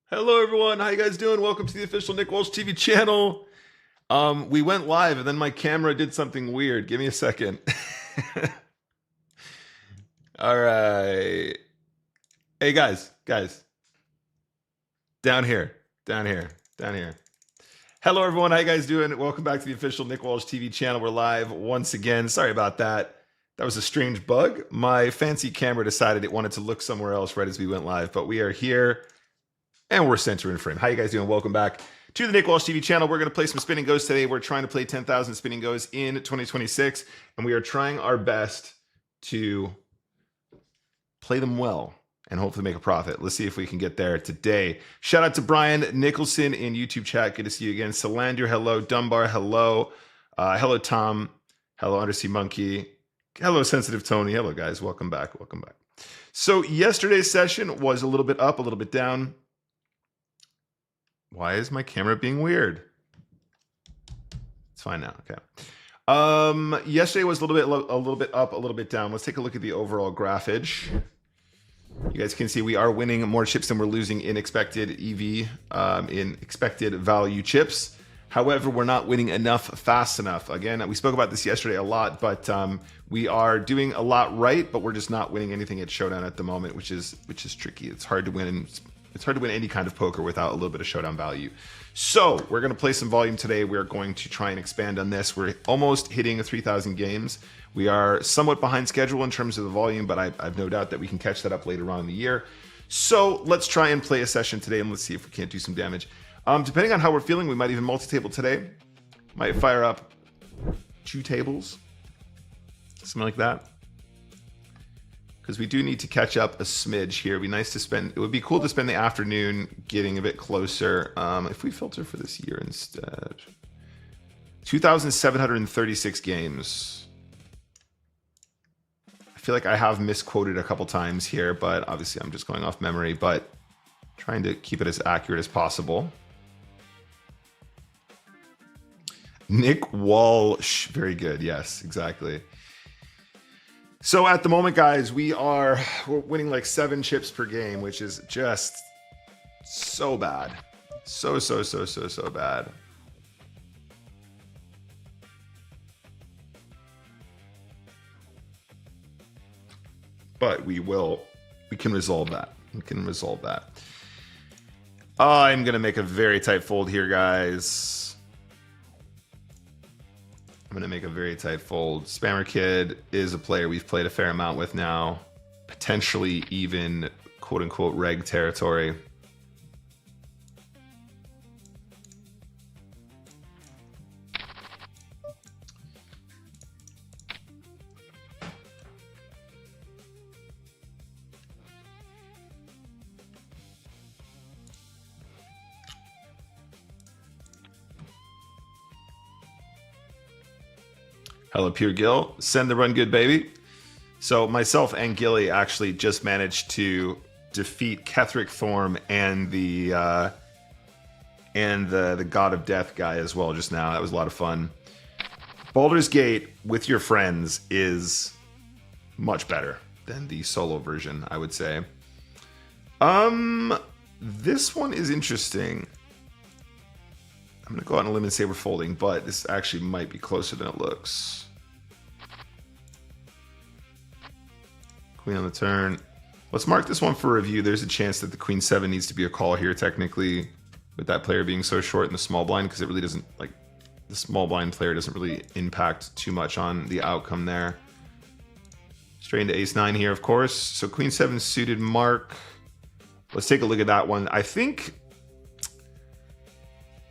Hello everyone, how you guys doing? Welcome to the official NickWalshTV channel. We went live and then my camera did something weird. Give me a second. All right. Hey guys. Down here. Hello everyone, how you guys doing? Welcome back to the official NickWalshTV channel. We're live once again. Sorry about that. That was a strange bug. My fancy camera decided it wanted to look somewhere else right as we went live, but we are here. And we're center in frame. How you guys doing? Welcome back to the NickWalshTV channel. We're going to play some spinning goes today. We're trying to play 10,000 spinning goes in 2026. And we are trying our best to play them well and hopefully make a profit. Let's see if we can get there today. Shout out to Brian Nicholson in YouTube chat. Good to see you again. Salander, hello. Dunbar, hello. Hello, Tom. Hello, Undersea Monkey. Hello, Sensitive Tony. Hello, guys. Welcome back. So yesterday's session was a little bit up, a little bit down. Why is my camera being weird? It's fine now. Okay. Yesterday was a little bit up, a little bit down. Let's take a look at the overall graphage. You guys can see we are winning more chips than we're losing in expected EV, in expected value chips. However, we're not winning enough fast enough. Again, we spoke about this yesterday a lot, but we are doing a lot right, but we're just not winning anything at Showdown at the moment, which is tricky. It's hard to win. It's hard to win any kind of poker without a little bit of showdown value. So we're going to play some volume today. We're going to try and expand on this. We're almost hitting 3,000 games. We are somewhat behind schedule in terms of the volume, but I've no doubt that we can catch that up later on in the year. So let's try and play a session today, and let's see if we can't do some damage. Depending on how we're feeling, we might even multi-table today. Might fire up 2 tables, something like that. Because we do need to catch up a smidge here. It'd be nice to spend. It would be cool to spend the afternoon getting a bit closer. If we filter for this year instead, 2,736 games. I feel like I have misquoted a couple times here, but obviously I'm just going off memory. But trying to keep it as accurate as possible. Nick Walsh, very good. Yes, exactly. So at the moment, guys, we're winning like 7 chips per game, which is just so bad. So bad. But we can resolve that. We can resolve that. I'm going to make a very tight fold here, guys. I'm going to make a very tight fold. Spammer Kid is a player we've played a fair amount with now. Potentially even quote-unquote reg territory. Hello, Pure Gill. Send the run good, baby. So myself and Gilly actually just managed to defeat Ketherick Thorm and the God of Death guy as well just now. That was a lot of fun. Baldur's Gate with your friends is much better than the solo version, I would say. This one is interesting. I'm going to go out on a limb and say we're folding, but this actually might be closer than it looks. Queen on the turn. Let's mark this one for review. There's a chance that the Queen 7 needs to be a call here, technically, with that player being so short in the small blind, because it really doesn't, like, the small blind player doesn't really impact too much on the outcome there. Straight into Ace 9 here, of course. So Queen 7 suited mark. Let's take a look at that one. I think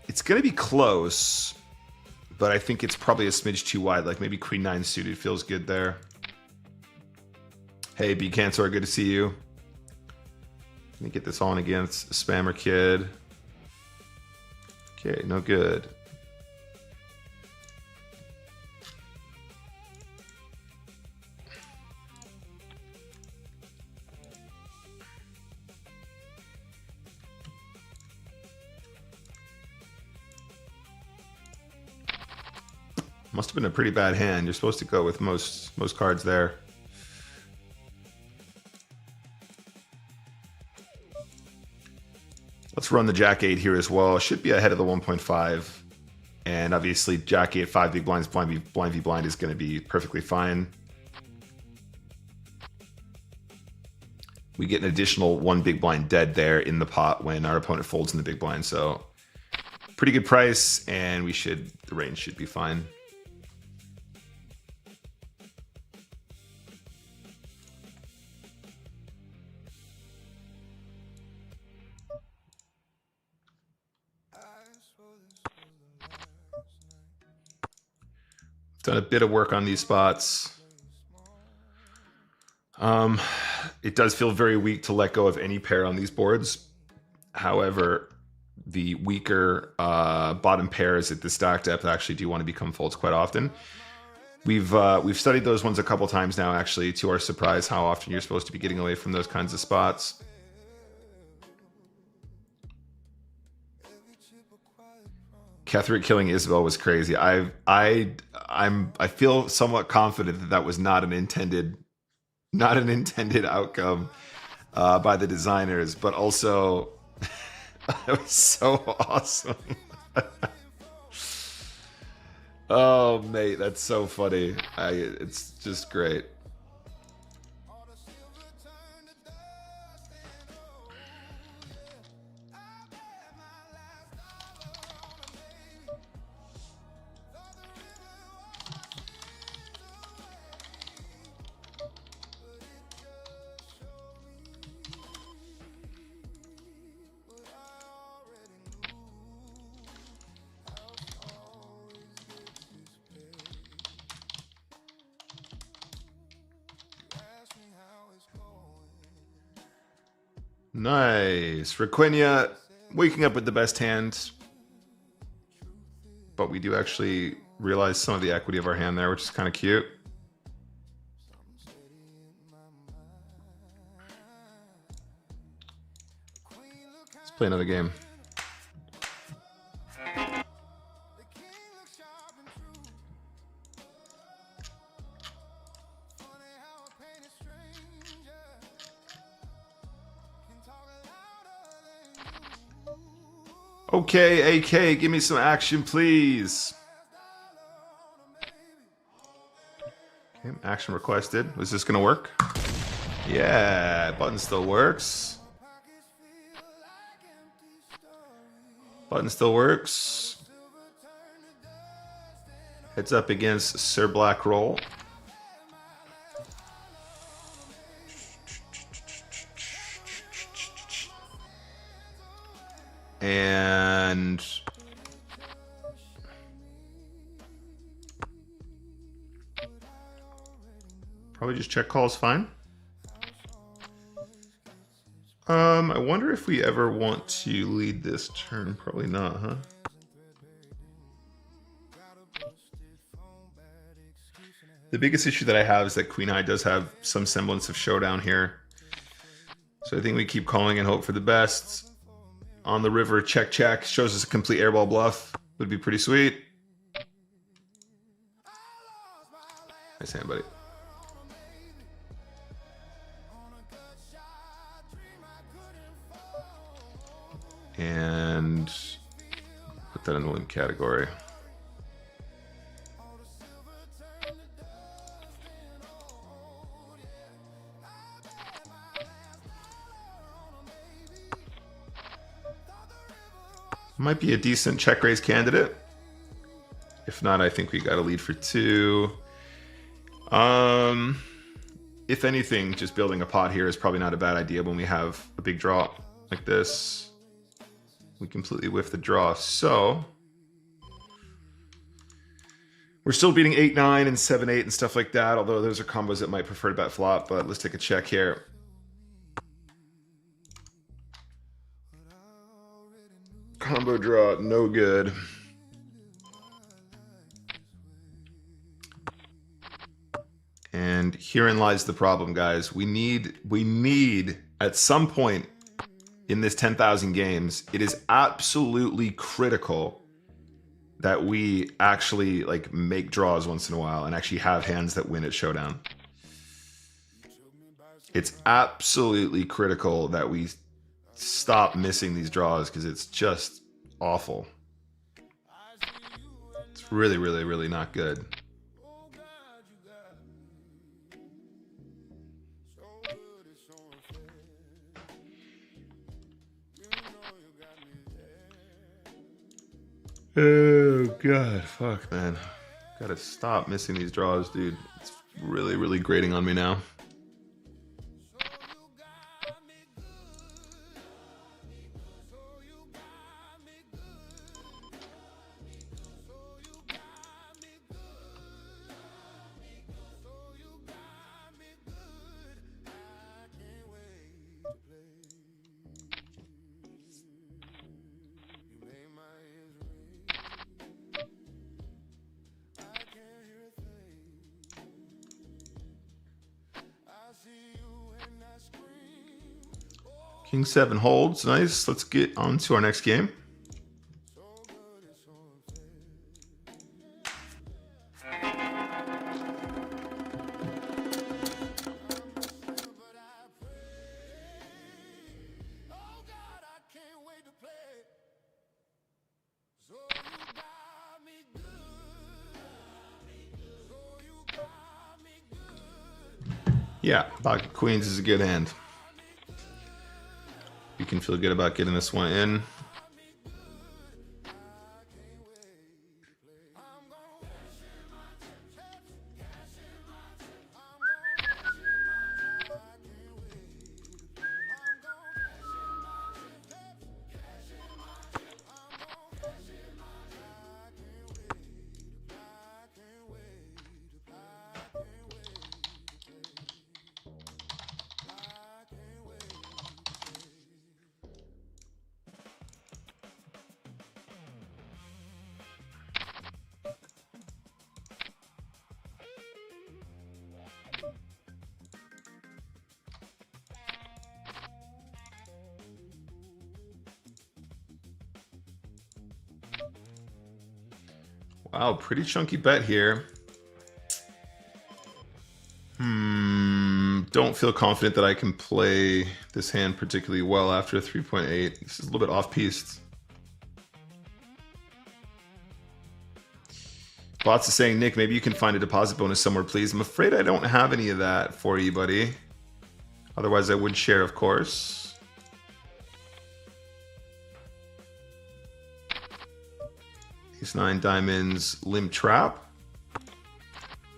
it's going to be close, but I think it's probably a smidge too wide. Like maybe Queen 9 suited feels good there. Hey, B Cantor, good to see you. Let me get this on against Spammer Kid. Okay, no good. Must have been a pretty bad hand. You're supposed to go with most cards there. Let's run the Jack 8 here as well. Should be ahead of the 1.5. And obviously Jack 8, 5 big blinds, blind v blind is going to be perfectly fine. We get an additional 1 big blind dead there in the pot when our opponent folds in the big blind. So pretty good price, and the range should be fine. Done a bit of work on these spots. It does feel very weak to let go of any pair on these boards. However, the weaker bottom pairs at the stack depth actually do want to become folds quite often. We've studied those ones a couple times now, actually, to our surprise, how often you're supposed to be getting away from those kinds of spots. Ketherick killing Isabel was crazy. I feel somewhat confident that that was not an intended outcome by the designers, but also it was so awesome. Oh, mate, that's so funny. It's just great. Nice. Raquinia waking up with the best hand. But we do actually realize some of the equity of our hand there, which is kind of cute. Let's play another game. Okay, AK, give me some action, please. Okay, action requested. Was this gonna work? Yeah, button still works. Button still works. Heads up against Sir Black Roll. And probably just check calls fine. I wonder if we ever want to lead this turn. Probably not, huh? The biggest issue that I have is that Queen High does have some semblance of showdown here. So I think we keep calling and hope for the best. On the river, check, check. Shows us a complete airball bluff. Would be pretty sweet. Nice hand, buddy. And put that in the win category. Might be a decent check raise candidate. If not, I think we got a lead for two. If anything, just building a pot here is probably not a bad idea when we have a big draw like this. We completely whiff the draw. So we're still beating 8-9 and 7-8 and stuff like that, although those are combos that might prefer to bet flop, but let's take a check here. Combo draw, no good. And herein lies the problem, guys. We need at some point in this 10,000 games, it is absolutely critical that we actually like make draws once in a while and actually have hands that win at showdown. It's absolutely critical that we stop missing these draws because it's just awful. It's really, really, really not good. Oh god, fuck, man. Gotta stop missing these draws, dude. It's really, really grating on me now. King 7 holds. Nice. Let's get on to our next game. Yeah, pocket queens is a good hand. You can feel good about getting this one in. Wow, pretty chunky bet here. Don't feel confident that I can play this hand particularly well after a 3.8. This is a little bit off-piste. Bots is saying, Nick, maybe you can find a deposit bonus somewhere, please. I'm afraid I don't have any of that for you, buddy. Otherwise, I would share, of course. Ace-9 diamonds, limp trap.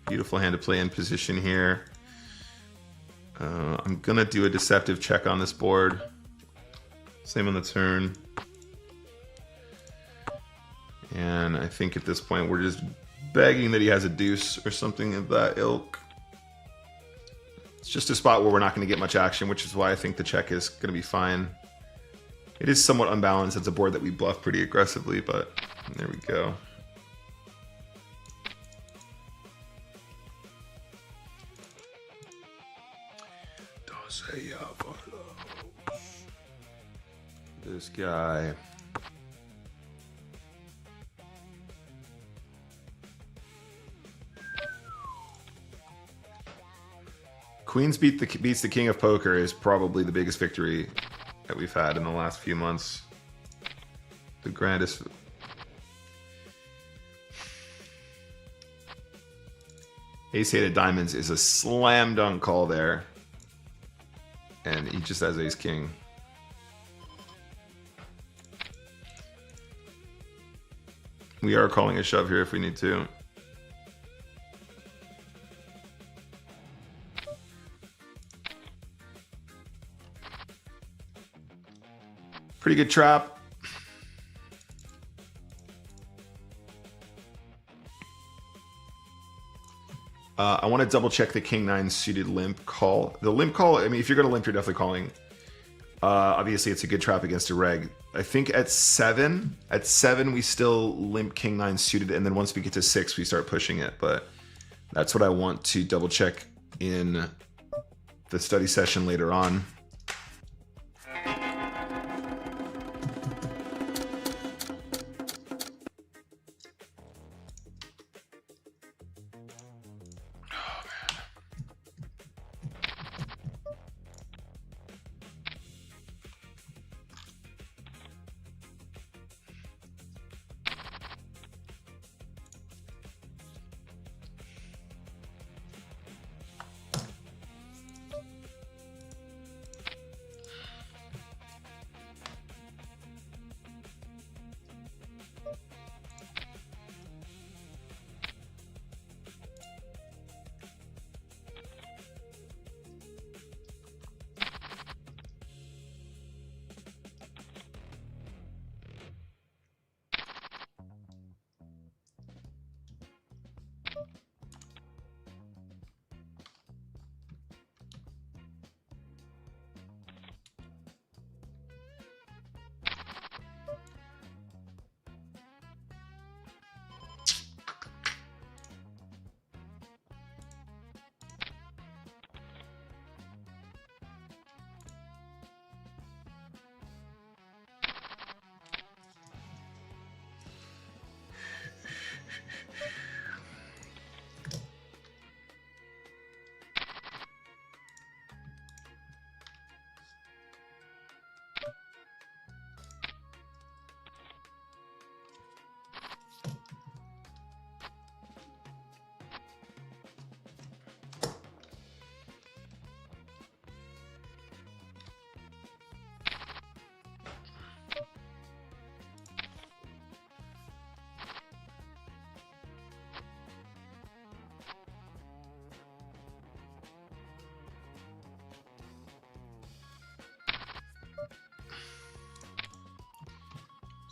Beautiful hand to play in position here. I'm gonna do a deceptive check on this board. Same on the turn. And I think at this point we're just begging that he has a deuce or something of that ilk. It's just a spot where we're not going to get much action, which is why I think the check is going to be fine. It is somewhat unbalanced. It's a board that we bluff pretty aggressively, but there we go. This guy. Queens beats the king of poker is probably the biggest victory that we've had in the last few months. The grandest. Ace-8 of diamonds is a slam dunk call there. And he just has ace-king. We are calling a shove here if we need to. Pretty good trap. I want to double check the king-9 suited limp call. The limp call, I mean, if you're going to limp, you're definitely calling. Obviously, it's a good trap against a reg. I think at 7 we still limp king-9 suited, and then once we get to 6, we start pushing it. But that's what I want to double check in the study session later on.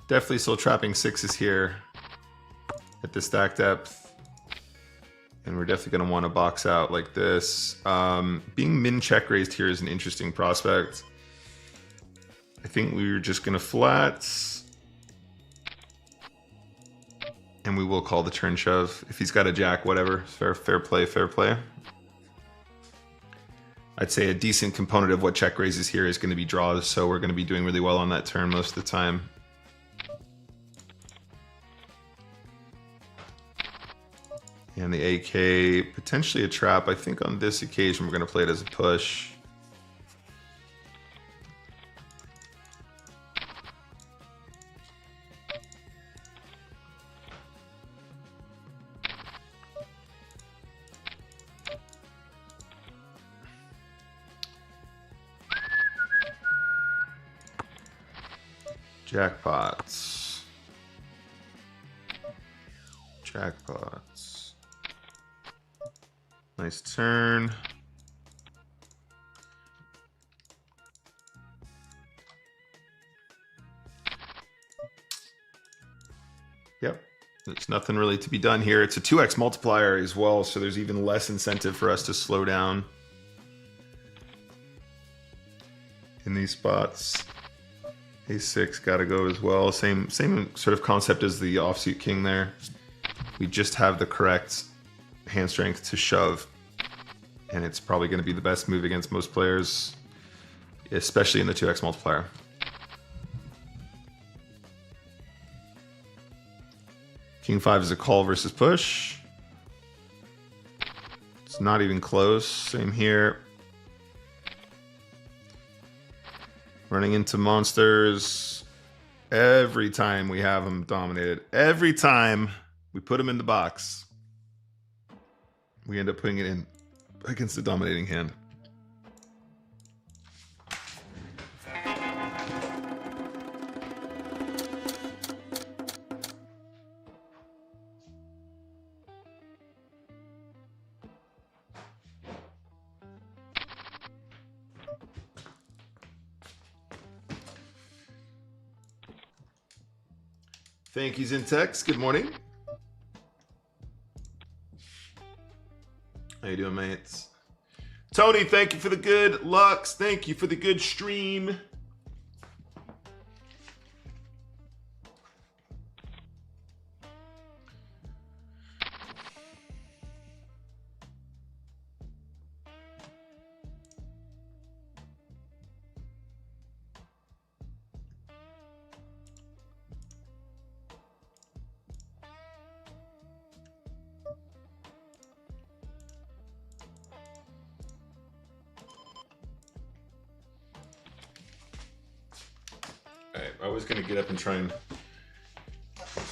Definitely still trapping sixes here at the stack depth. And we're definitely going to want to box out like this. Being min check raised here is an interesting prospect. I think we're just going to flat. And we will call the turn shove. If he's got a jack, whatever. Fair play, fair play. I'd say a decent component of what check raises here is going to be draws, so we're going to be doing really well on that turn most of the time. And the AK, potentially a trap. I think on this occasion we're going to play it as a push. Jackpots. Jackpots. Nice turn. Yep. There's nothing really to be done here. It's a 2x multiplier as well, so there's even less incentive for us to slow down in these spots. A6 gotta go as well. Same sort of concept as the offsuit king there. We just have the correct hand strength to shove, and it's probably going to be the best move against most players, especially in the 2x multiplier. King 5 is a call versus push. It's not even close. Same here. Running into monsters. Every time we have them dominated, every time we put them in the box, we end up putting it in against the dominating hand. Thank you, Zintex. Good morning. How you doing, mates? Tony, thank you for the good. Lux, thank you for the good stream. I was going to get up and try and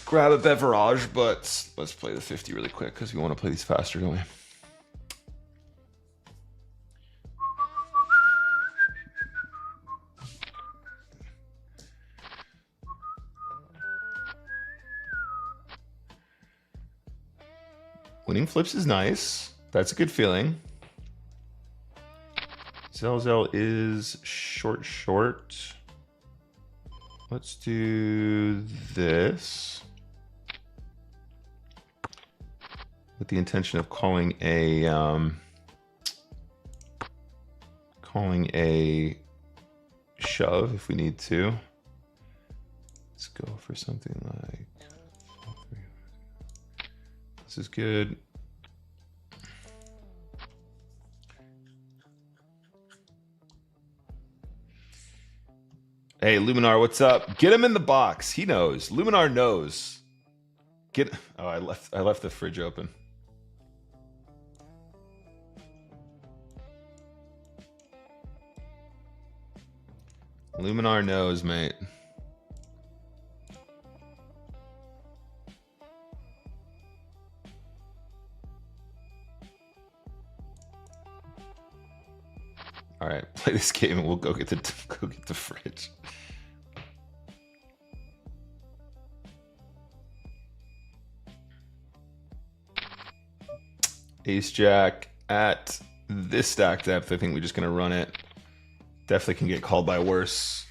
grab a beverage, but let's play the 50 really quick because we want to play these faster, don't we? Winning flips is nice. That's a good feeling. Zelzel is short. Let's do this with the intention of calling a shove if we need to. Let's go for something like this is good. Hey, Luminar, what's up? Get him in the box. He knows. Luminar knows. Oh, I left the fridge open. Luminar knows, mate. All right, play this game and we'll go get the fridge. Ace Jack at this stack depth. I think we're just gonna run it. Definitely can get called by worse.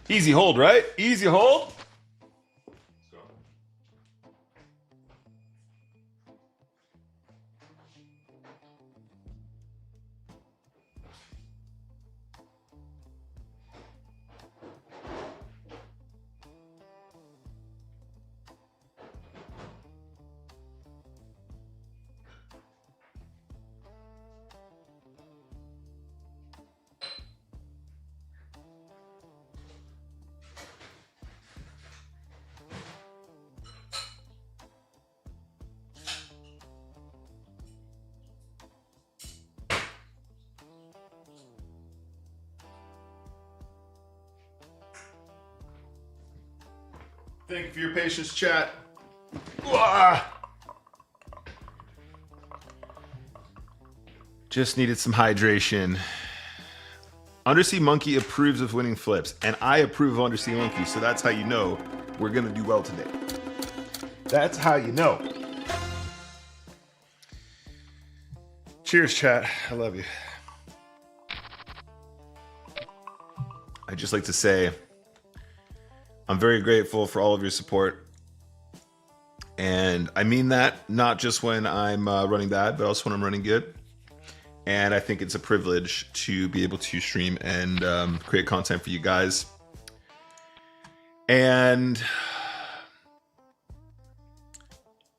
Easy hold, right? Easy hold. Thank you for your patience, chat. Ah! Just needed some hydration. Undersea Monkey approves of winning flips, and I approve of Undersea Monkey, so that's how you know we're gonna do well today. That's how you know. Cheers, chat. I love you. I'd just like to say I'm very grateful for all of your support. And I mean that not just when I'm running bad, but also when I'm running good. And I think it's a privilege to be able to stream and create content for you guys. And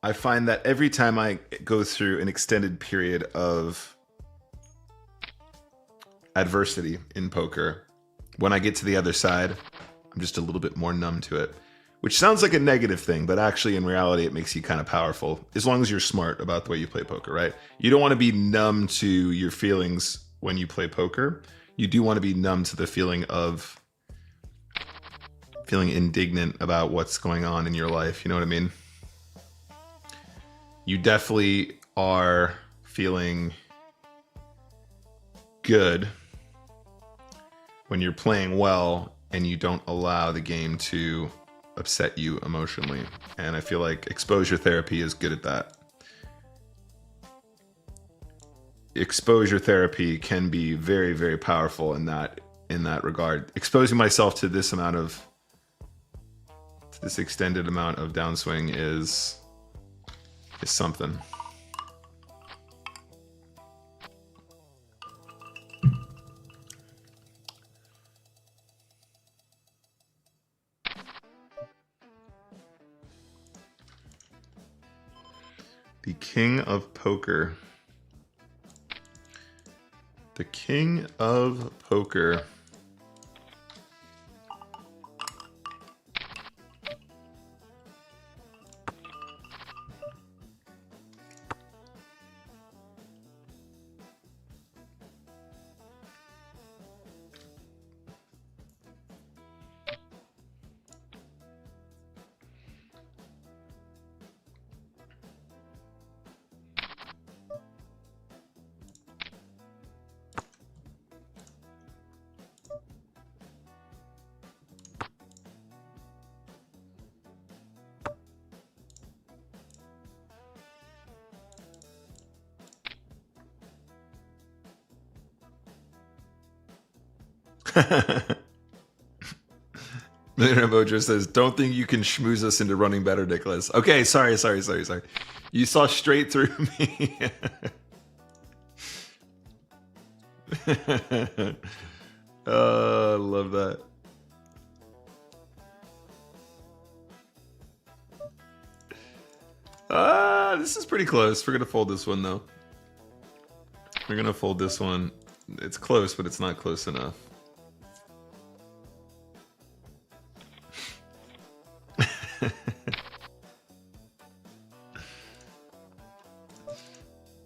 I find that every time I go through an extended period of adversity in poker, when I get to the other side, I'm just a little bit more numb to it. Which sounds like a negative thing, but actually in reality, it makes you kind of powerful. As long as you're smart about the way you play poker, right? You don't want to be numb to your feelings when you play poker. You do want to be numb to the feeling of feeling indignant about what's going on in your life. You know what I mean? You definitely are feeling good when you're playing well and you don't allow the game to upset you emotionally. And I feel like exposure therapy is good at that. Exposure therapy can be very, very powerful in that regard. Exposing myself to this extended amount of downswing is something. The King of Poker. The King of Poker. Bojo says, "Don't think you can schmooze us into running better, Nicholas." Okay, sorry. You saw straight through me. I love that. This is pretty close. We're gonna fold this one though. We're gonna fold this one. It's close, but it's not close enough.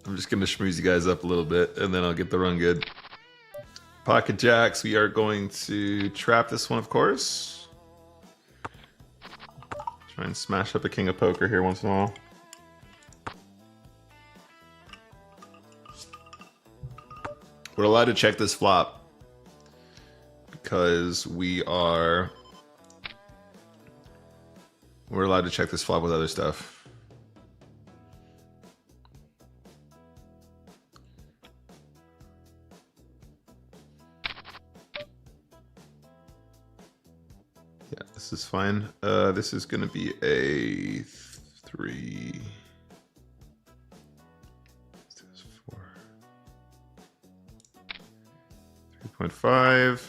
I'm just going to schmooze you guys up a little bit, and then I'll get the run good. Pocket jacks, we are going to trap this one, of course. Try and smash up a king of poker here once in a while. We're allowed to check this flop because we're allowed to check this flop with other stuff. Yeah, this is fine. This is going to be a 3. 4. 3.5.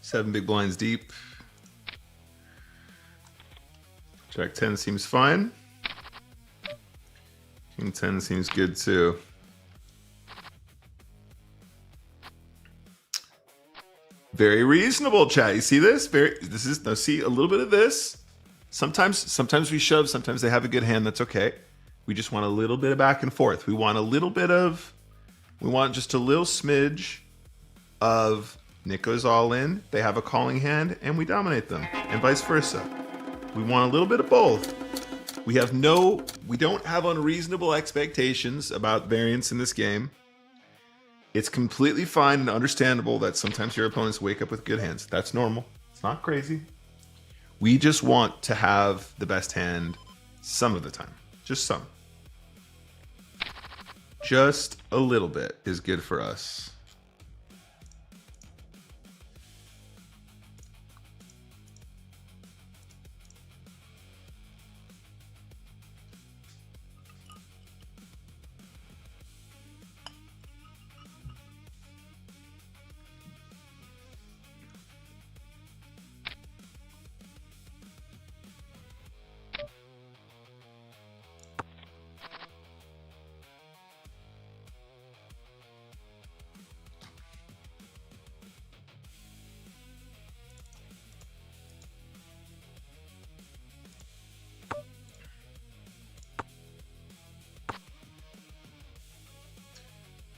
Seven big blinds deep. Jack 10 seems fine. King 10 seems good too. Very reasonable, chat. You see this? Now see a little bit of this. Sometimes we shove, sometimes they have a good hand, that's okay. We just want a little bit of back and forth. We want just a little smidge of Nick goes all in, they have a calling hand, and we dominate them, and vice versa. We want a little bit of both. We don't have unreasonable expectations about variance in this game. It's completely fine and understandable that sometimes your opponents wake up with good hands. That's normal. It's not crazy. We just want to have the best hand some of the time. Just some. Just a little bit is good for us.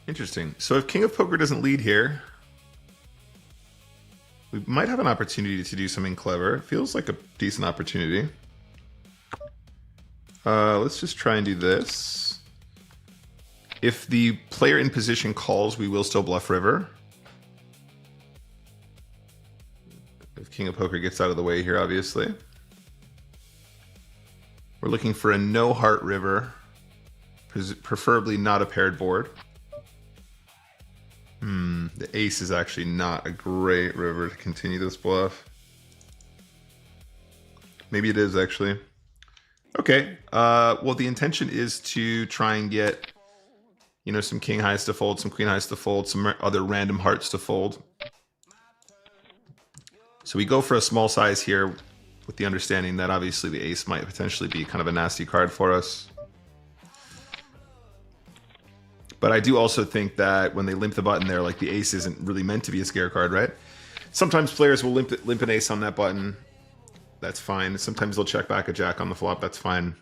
Interesting. So if King of Poker doesn't lead here, we might have an opportunity to do something clever. Feels like a decent opportunity. Let's just try and do this. If the player in position calls, we will still bluff river. If King of Poker gets out of the way here, obviously. We're looking for a no heart river, preferably not a paired board. The ace is actually not a great river to continue this bluff. Maybe it is actually. Okay, well the intention is to try and get, you know, some king highs to fold, some queen highs to fold, some other random hearts to fold. So we go for a small size here with the understanding that obviously the ace might potentially be kind of a nasty card for us. But I do also think that when they limp the button there, like the ace isn't really meant to be a scare card, right? Sometimes players will limp an ace on that button. That's fine. Sometimes they'll check back a jack on the flop. That's fine.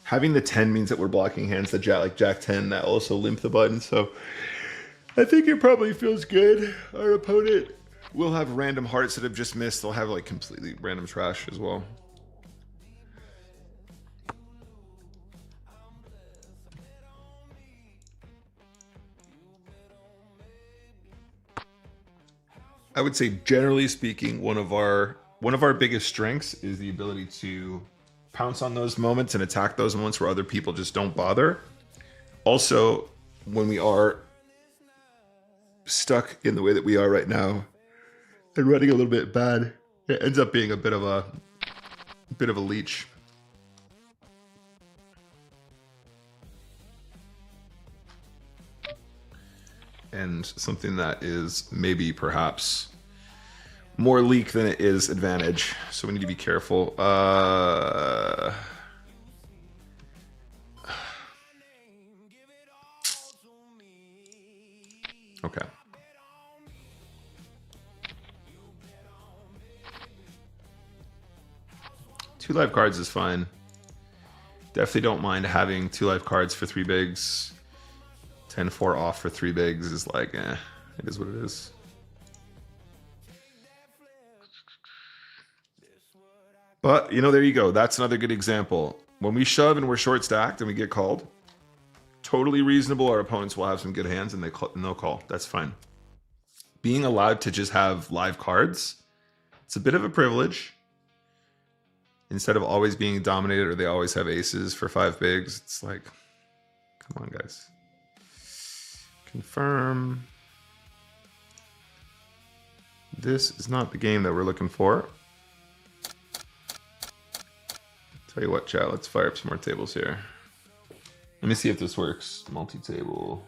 Having the 10 means that we're blocking hands that jack, like jack 10, that also limp the button. So I think it probably feels good. Our opponent will have random hearts that have just missed. They'll have like completely random trash as well. I would say, generally speaking, one of our biggest strengths is the ability to pounce on those moments and attack those moments where other people just don't bother. Also, when we are stuck in the way that we are right now and running a little bit bad, it ends up being a bit of a leech. And something that is maybe perhaps more leak than it is advantage. So we need to be careful. Okay. Two live cards is fine. Definitely don't mind having two live cards for three bigs. 10-4 off for three bigs is like, it is what it is. But, you know, there you go. That's another good example. When we shove and we're short stacked and we get called, totally reasonable. Our opponents will have some good hands and they'll call. That's fine. Being allowed to just have live cards, it's a bit of a privilege. Instead of always being dominated or they always have aces for five bigs, it's like, come on, guys. Confirm. This is not the game that we're looking for. Tell you what, chat, let's fire up some more tables here. Let me see if this works. Multi-table.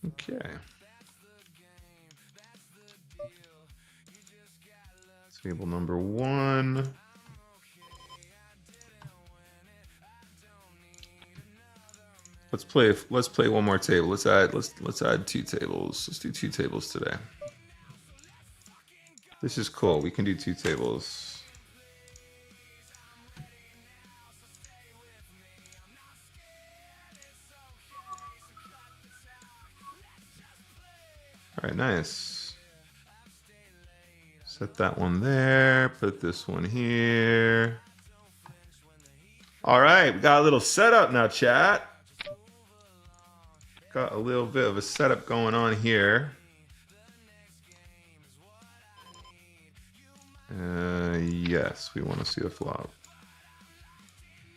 Okay. Table number 1. Let's play one more table. Let's add two tables. Let's do two tables today. This is cool. We can do 2 tables. All right, nice. Set that one there. Put this one here. All right, we got a little setup now, chat. Got a little bit of a setup going on here. Yes, we want to see the flop.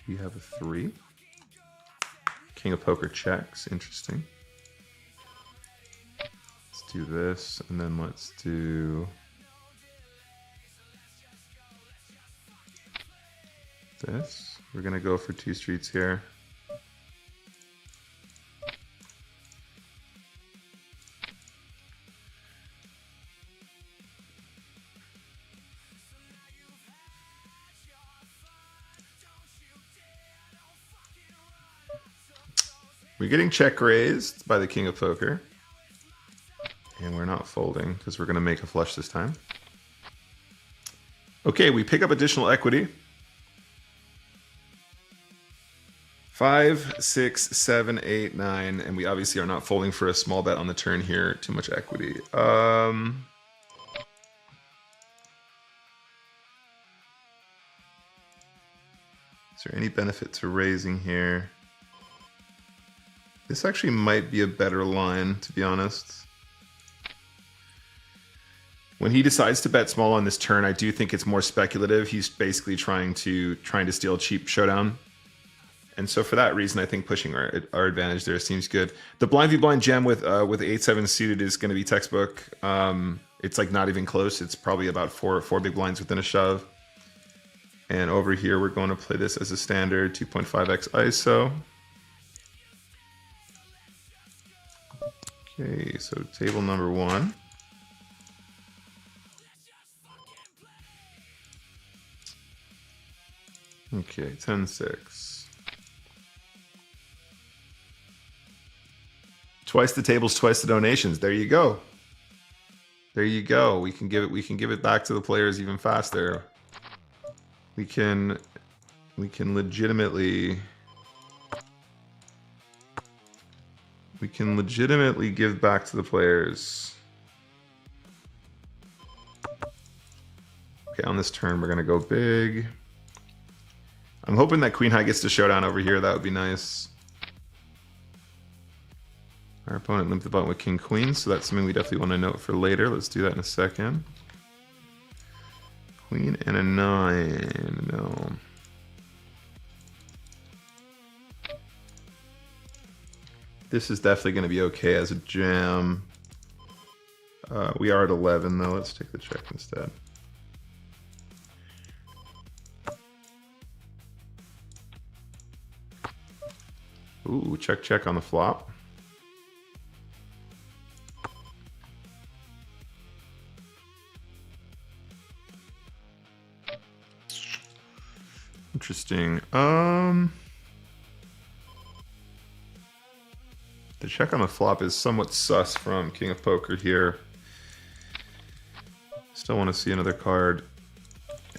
We have a 3. King of poker checks. Interesting. Let's do this, and then let's do this. We're gonna go for 2 streets here. We're getting check raised by the king of poker. And we're not folding because we're going to make a flush this time. Okay, we pick up additional equity. 5, 6, 7, 8, 9. And we obviously are not folding for a small bet on the turn here. Too much equity. Is there any benefit to raising here? This actually might be a better line, to be honest. When he decides to bet small on this turn, I do think it's more speculative. He's basically trying to steal a cheap showdown. And so for that reason, I think pushing our advantage there seems good. The blind v blind gem with 8-7 suited is going to be textbook. It's like not even close. It's probably about four big blinds within a shove. And over here, we're going to play this as a standard 2.5x ISO. Okay, so table number 1. Okay, 10-6. Twice the tables, twice the donations. There you go. There you go. We can give it back to the players even faster. We can legitimately give back to the players. Okay, on this turn we're gonna go big. I'm hoping that queen high gets to showdown over here. That would be nice. Our opponent limped the button with king queen, so that's something we definitely want to note for later. Let's do that in a second. Queen and a 9. No. This is definitely going to be okay as a jam. We are at 11 though. Let's take the check instead. Ooh, check on the flop. Interesting. The check on the flop is somewhat sus from King of Poker here. Still want to see another card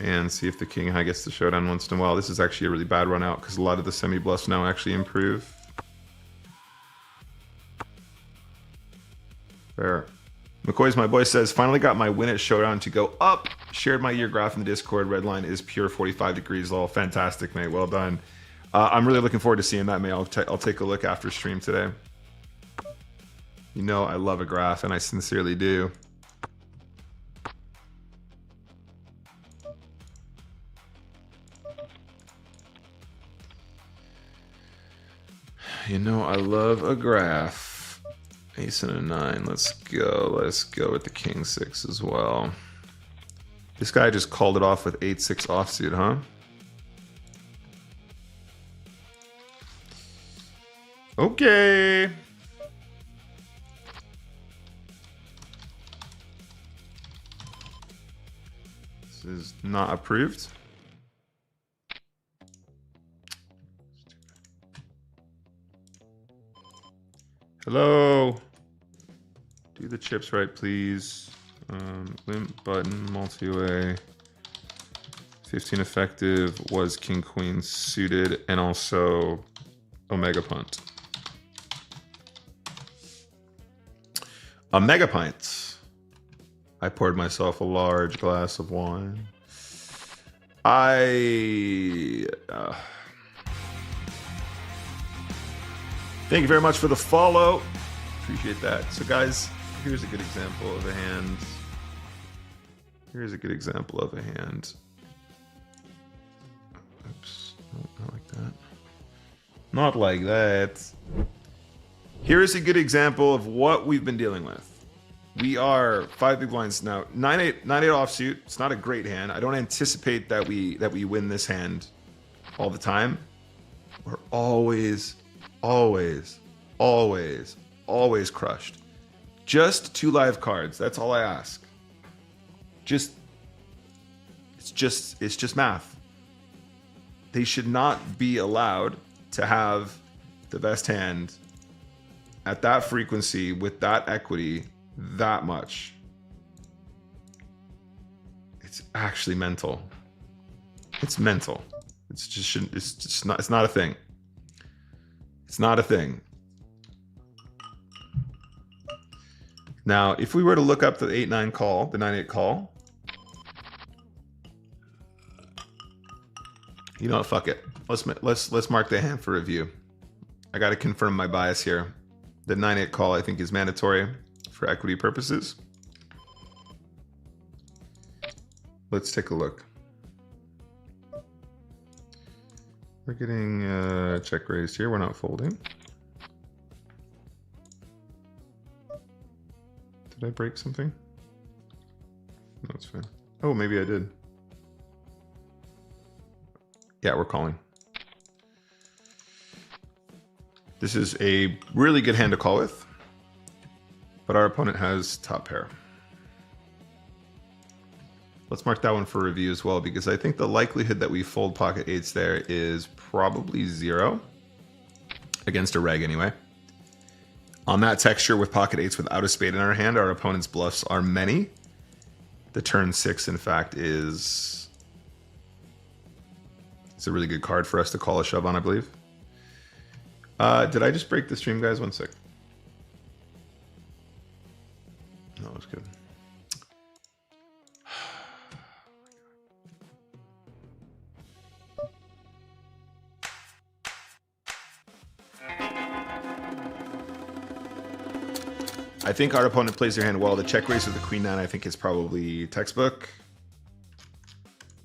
and see if the king high gets the showdown once in a while. This is actually a really bad run out because a lot of the semi-bluffs now actually improve. Fair. McCoy's my boy says, finally got my win at showdown to go up. Shared my year graph in the Discord. Red line is pure 45 degrees lol. Fantastic, mate. Well done. I'm really looking forward to seeing that, mate. I'll take a look after stream today. You know I love a graph, and I sincerely do. You know I love a graph. Ace and a 9. Let's go. Let's go with the king 6 as well. This guy just called it off with 8-6 offsuit, huh? Okay. This is not approved. Hello. Do the chips right, please. Limp button, multi-way. 15 effective was king queen suited, and also Omega punt. A mega pint. I poured myself a large glass of wine. Thank you very much for the follow. Appreciate that. So guys, here's a good example of a hand. Here's a good example of a hand. Oops, not like that. Not like that. Here is a good example of what we've been dealing with. We are 5 big blinds now. 9-8 offsuit. It's not a great hand. I don't anticipate that we win this hand all the time. We're always crushed. Just 2 live cards. That's all I ask. It's just math. They should not be allowed to have the best hand at that frequency with that equity that much. It's actually mental. It's mental. It's not a thing. It's not a thing. Now, if we were to look up the 8-9 call, the 9-8 call, you know what, fuck it. Let's mark the hand for review. I got to confirm my bias here. The 9-8 call, I think, is mandatory for equity purposes. Let's take a look. We're getting check raised here. We're not folding. Did I break something? No, it's fine. Oh, maybe I did. Yeah, we're calling. This is a really good hand to call with, but our opponent has top pair. Let's mark that one for review as well, because I think the likelihood that we fold pocket eights there is probably 0 against a reg anyway. On that texture with pocket eights without a spade in our hand, our opponent's bluffs are many. The turn 6, in fact, it's a really good card for us to call a shove on, I believe. Did I just break the stream, guys? 1 sec. No, it's good. I think our opponent plays their hand well. The check raise with the queen 9, I think, is probably textbook.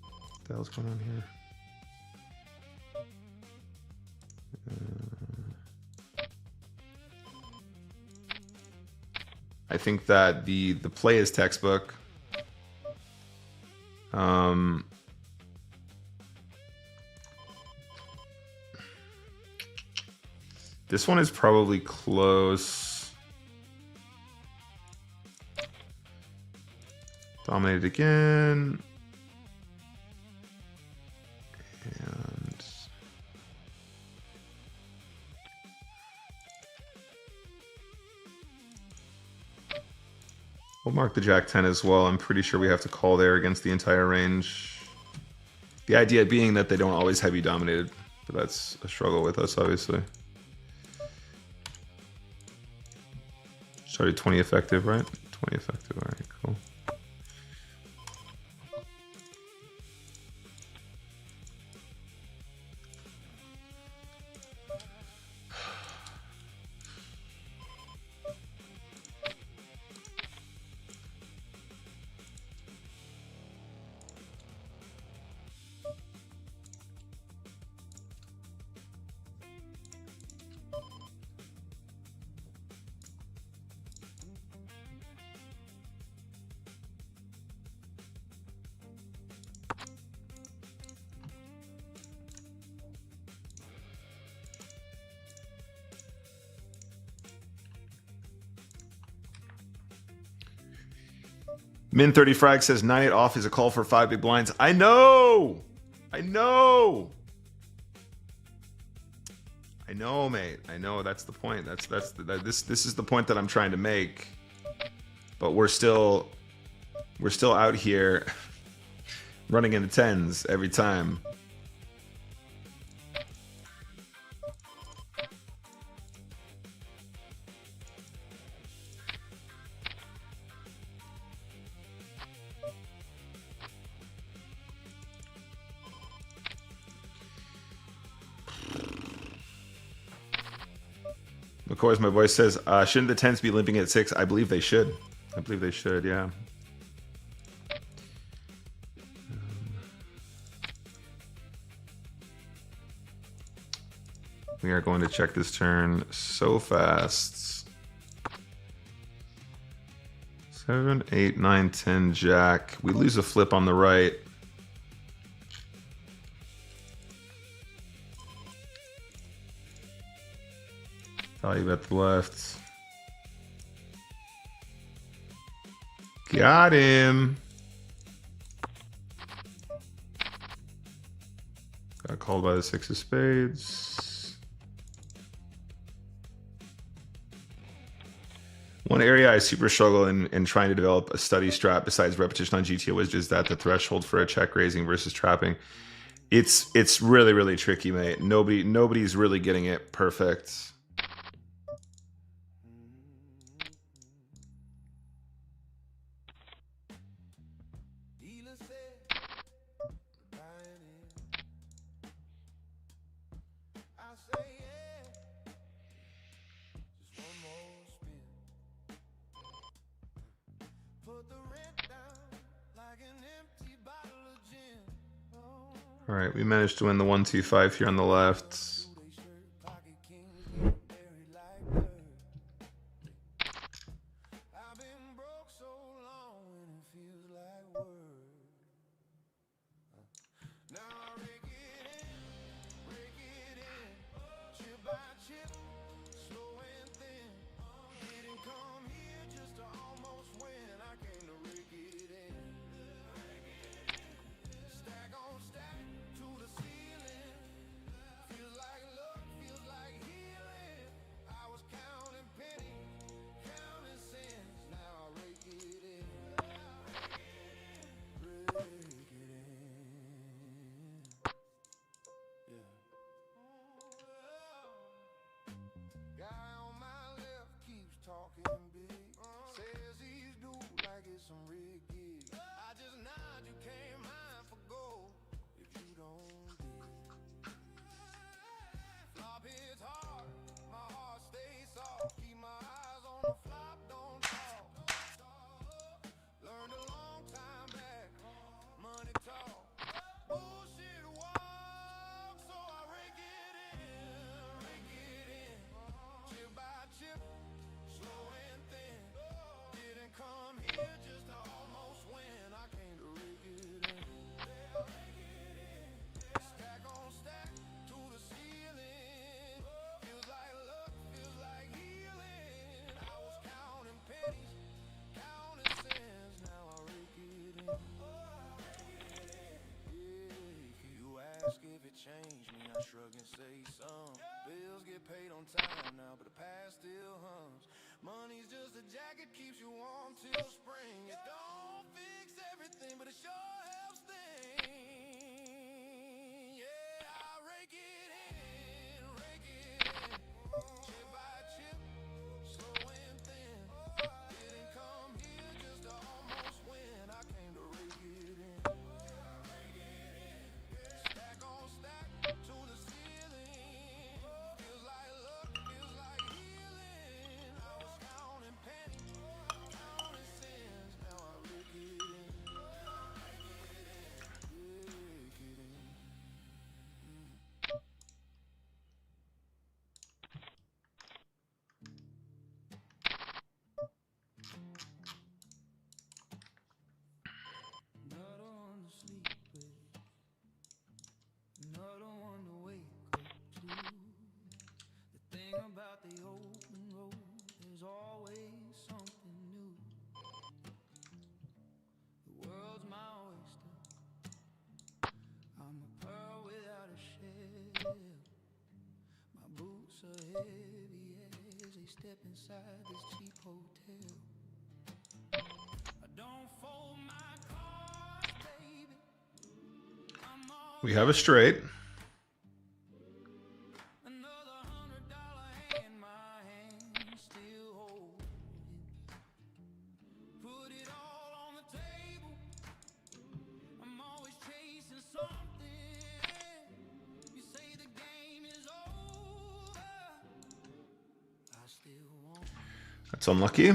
What the hell's going on here? I think that the play is textbook. This one is probably close. Dominated again. And we'll mark the Jack 10 as well. I'm pretty sure we have to call there against the entire range. The idea being that they don't always have you dominated, but that's a struggle with us, obviously. Started 20 effective, right? 20 effective, all right, cool. Min 30 Frag says 9-8 off is a call for 5 big blinds. I know! I know! I know, mate. I know, that's the point. This is the point that I'm trying to make. But we're still We're still out here running into 10s every time. Of course, my voice says, shouldn't the 10s be limping at 6? I believe they should. I believe they should, yeah. We are going to check this turn so fast. 7, 8, 9, 10, jack. We lose a flip on the right. Value at the left. Got him. Got called by the 6 of spades. One area I super struggle in trying to develop a study strat besides repetition on GTO was just that the threshold for a check raising versus trapping. It's really, really tricky, mate. Nobody's really getting it perfect. All right, we managed to win the 1-2-5 here on the left. Inside this cheap hotel, I don't fold my We have a straight. That's unlucky.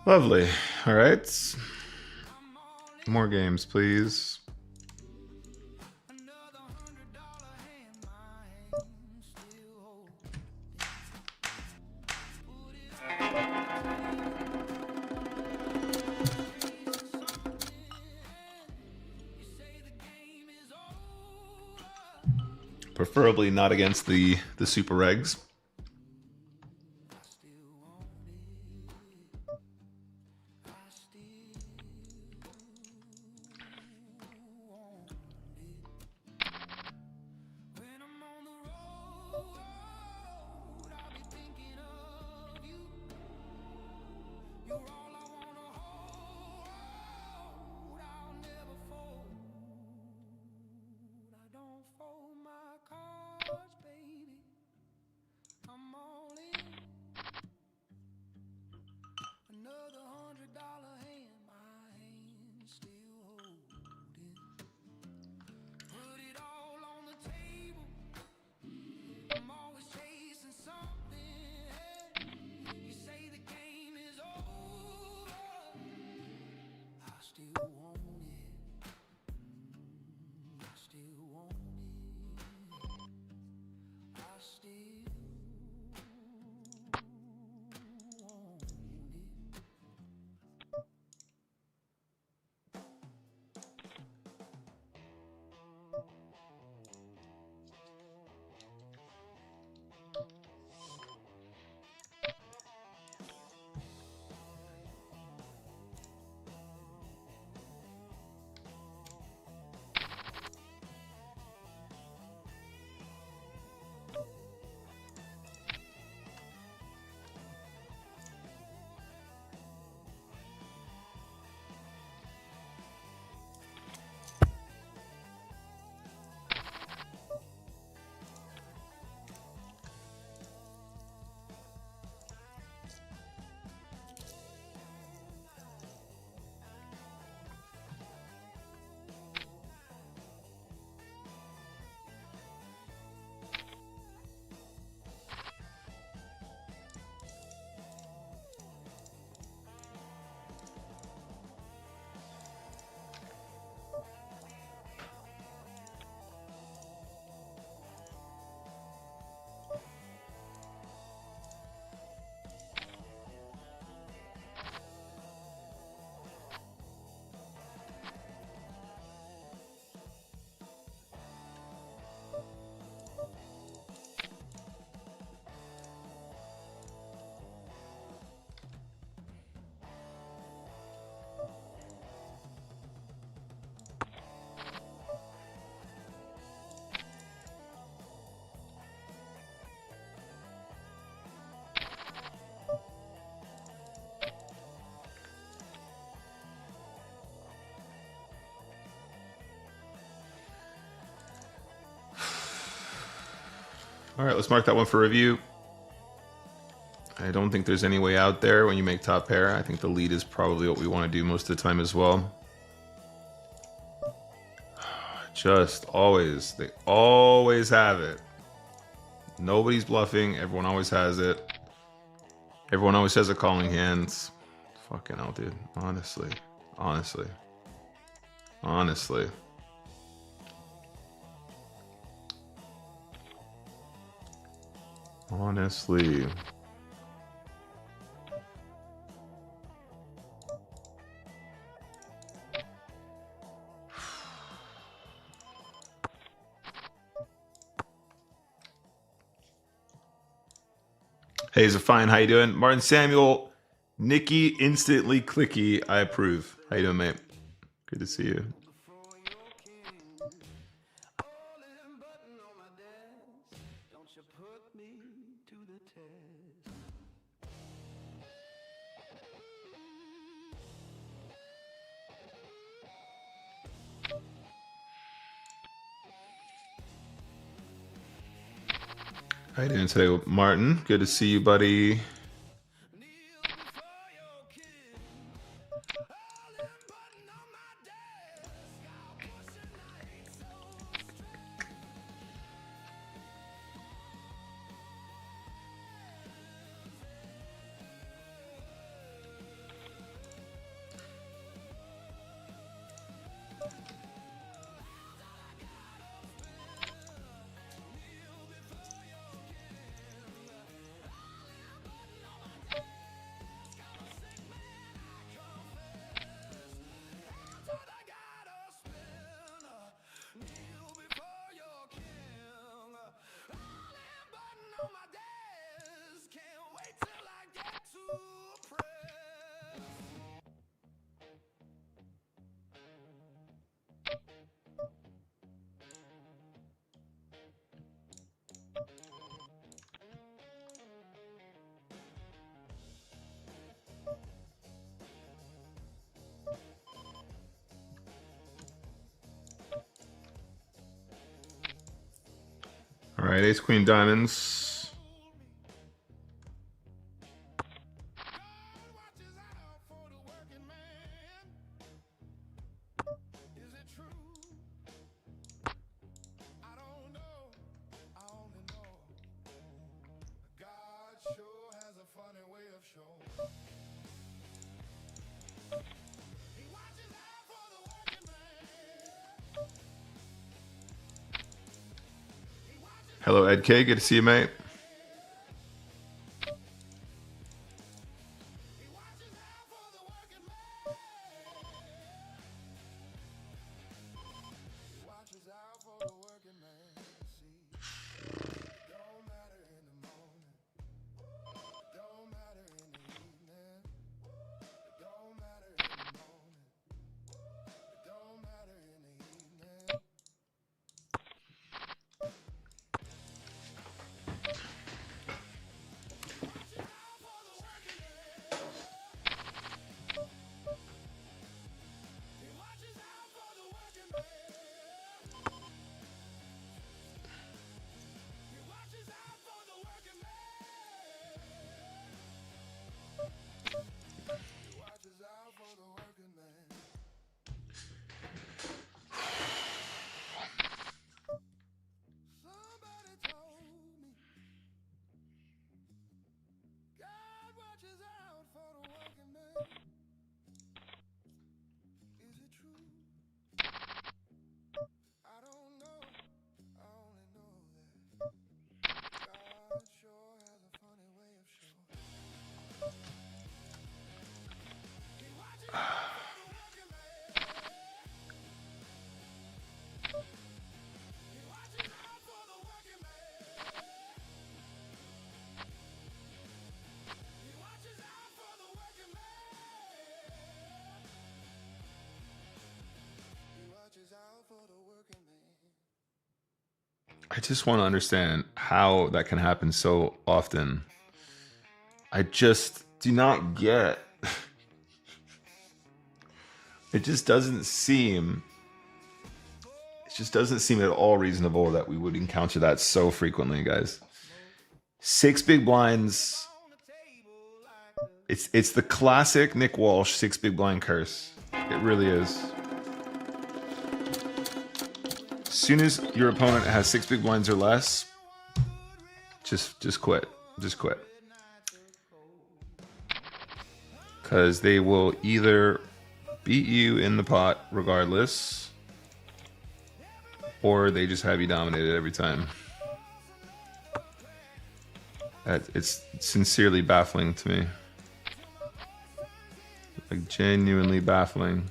Lovely. All right. More games, please. Preferably not against the super regs. All right, let's mark that one for review. I don't think there's any way out there when you make top pair. I think the lead is probably what we want to do most of the time as well. Just always, they always have it. Nobody's bluffing. Everyone always has it. Everyone always has a calling hands. Fucking hell, dude. Honestly. Honestly. Honestly. Honestly. Hey, Zafine, how you doing? Martin Samuel, Nikki, instantly clicky. I approve. How you doing, mate? Good to see you. How you doing today, Martin? Good to see you, buddy. All right, ace, queen, diamonds. Hello, Ed K. Good to see you, mate. I just want to understand how that can happen so often. I just do not get. It just doesn't seem. It just doesn't seem at all reasonable that we would encounter that so frequently, guys. 6 big blinds. It's the classic Nick Walsh 6 big blind curse. It really is. As soon as your opponent has 6 big blinds or less, just quit. Just quit. Because they will either beat you in the pot regardless, or they just have you dominated every time. It's sincerely baffling to me. Like, genuinely baffling.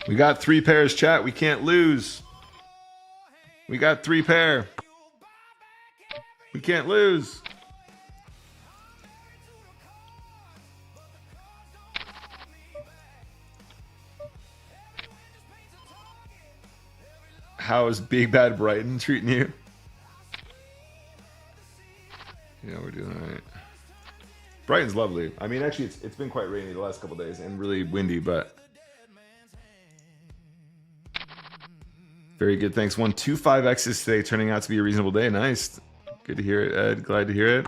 We got 3 pairs, chat. We can't lose. We got 3 pair. We can't lose. How is Big Bad Brighton treating you? Yeah, we're doing all right. Brighton's lovely. I mean, actually, it's been quite rainy the last couple days and really windy, but very good. Thanks. 125X's today, turning out to be a reasonable day. Nice. Good to hear it, Ed. Glad to hear it.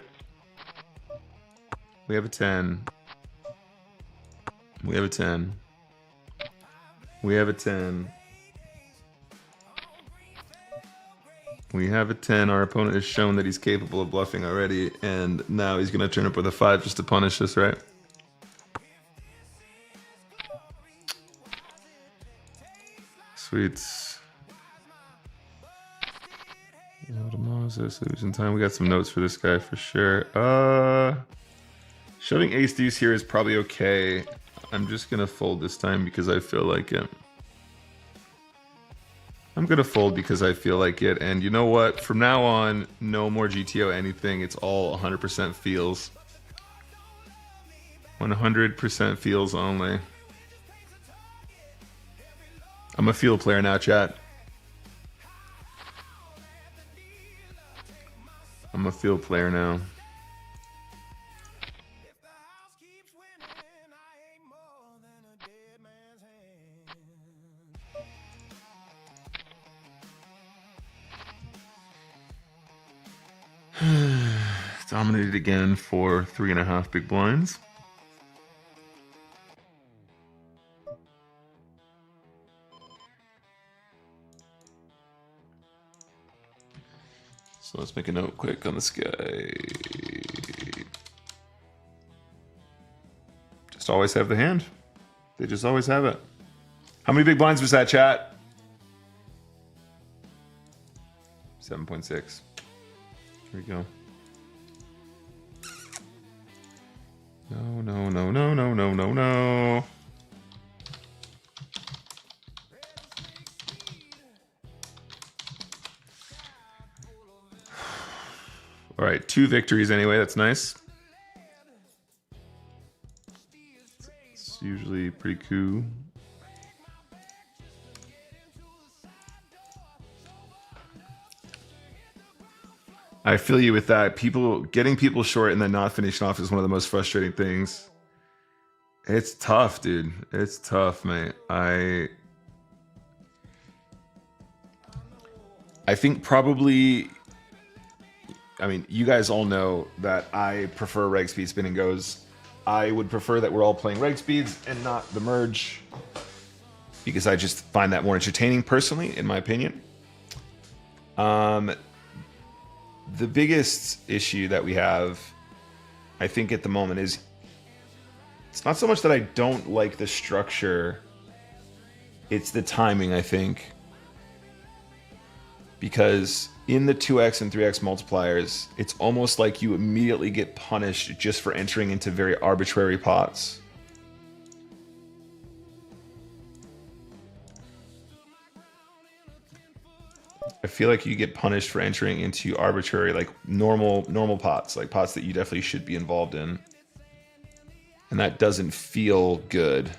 We have a 10. We have a 10. We have a 10. We have a 10. Our opponent has shown that he's capable of bluffing already, and now he's going to turn up with a 5 just to punish us, right? Sweets. Losing time. We got some notes for this guy for sure. Shoving ace deuce here is probably okay. I'm just going to fold this time because I feel like it. I'm going to fold because I feel like it. And you know what? From now on, no more GTO anything. It's all 100% feels. 100% feels only. I'm a feel player now, chat. I'm a field player now. Dominated again for 3.5 big blinds. So let's make a note quick on this guy. Just always have the hand. They just always have it. How many big blinds was that, chat? 7.6. Here we go. No, no, no, no, no, no, no, no. All right, 2 victories anyway. That's nice. It's usually pretty cool. I feel you with that. Getting people short and then not finishing off is one of the most frustrating things. It's tough, dude. It's tough, mate. I think probably, I mean, you guys all know that I prefer reg speed spin and goes. I would prefer that we're all playing reg speeds and not the merge, because I just find that more entertaining personally, in my opinion. The biggest issue that we have, I think, at the moment is it's not so much that I don't like the structure, it's the timing, I think. Because in the 2x and 3x multipliers, it's almost like you immediately get punished just for entering into very arbitrary pots. I feel like you get punished for entering into arbitrary, like normal pots, like pots that you definitely should be involved in. And that doesn't feel good,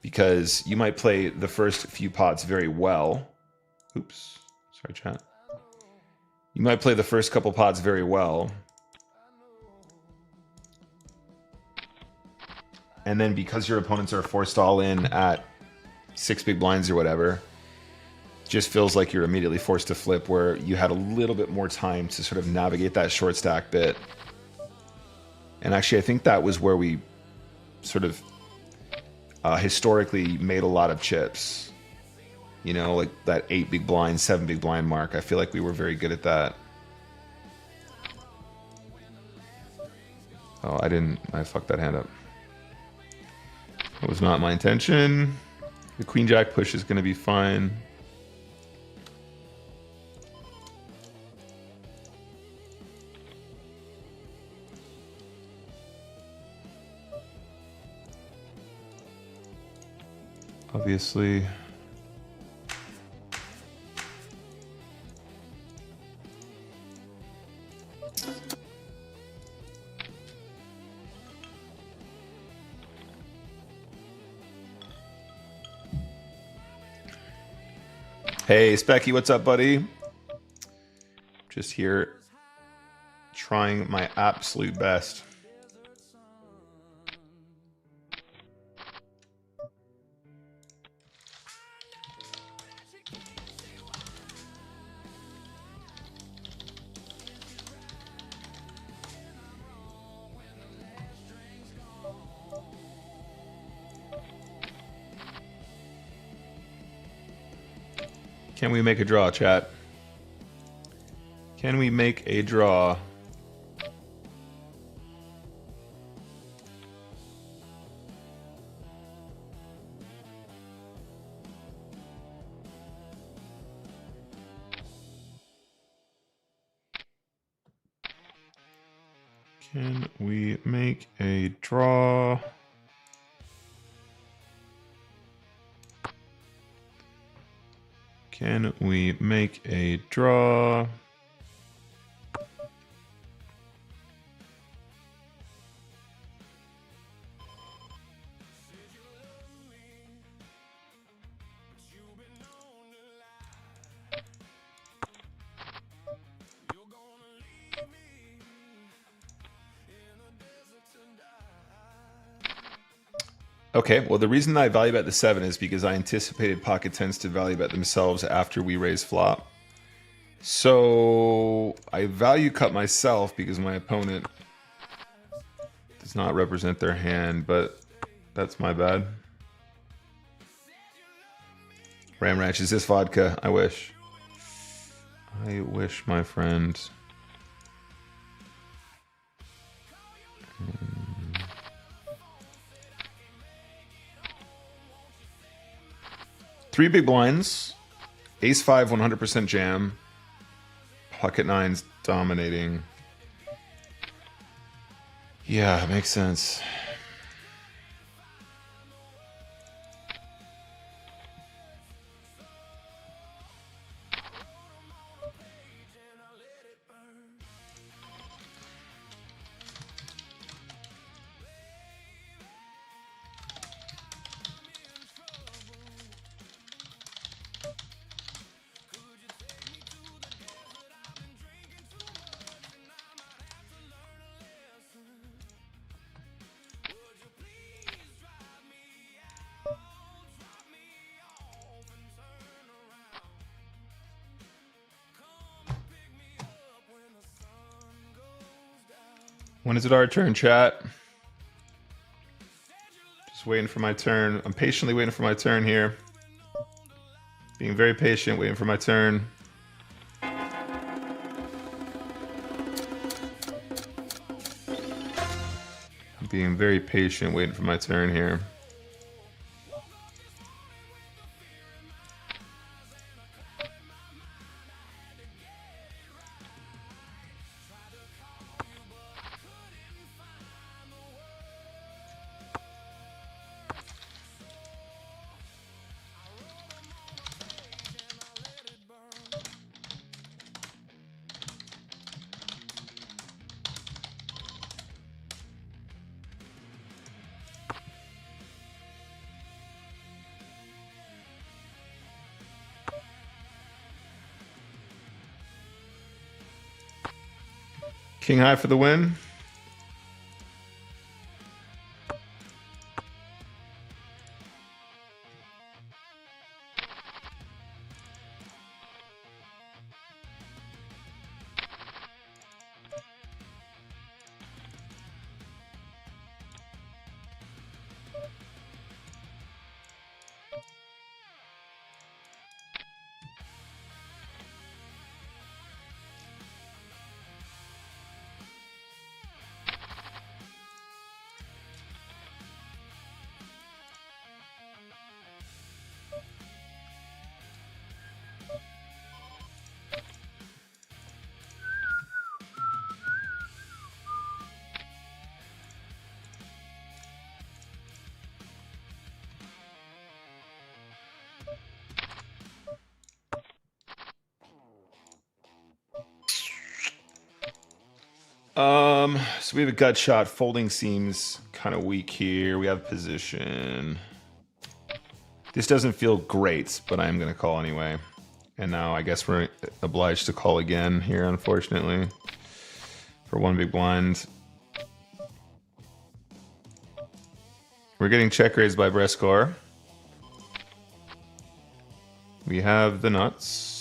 because you might play the first few pots very well. Oops, sorry, chat. You might play the first couple pots very well. And then because your opponents are forced all in at 6 big blinds or whatever, just feels like you're immediately forced to flip, where you had a little bit more time to sort of navigate that short stack bit. And actually, I think that was where we sort of historically made a lot of chips. You know, like that 8 big blind, 7 big blind mark. I feel like we were very good at that. Oh, I fucked that hand up. It was not my intention. The queen jack push is going to be fine. Obviously. Hey, Specky, what's up, buddy? Just here trying my absolute best. Can we make a draw, chat? Can we make a draw? Can we make a draw? Can we make a draw? Okay, well, the reason I value bet the 7 is because I anticipated pocket tens to value bet themselves after we raise flop. So I value cut myself because my opponent does not represent their hand, but that's my bad. Ram Ranch, is this vodka? I wish. I wish, my friend. Three big blinds, ace 5, 100% jam, pocket nines dominating. Yeah, makes sense. When is it our turn, chat? Just waiting for my turn. I'm patiently waiting for my turn here. Being very patient, waiting for my turn. Being very patient, waiting for my turn here. King high for the win. So we have a gut shot. Folding seems kind of weak here. We have position. This doesn't feel great, but I am going to call anyway. And now I guess we're obliged to call again here, unfortunately, for one big blind. We're getting check raised by Breskar. We have the nuts.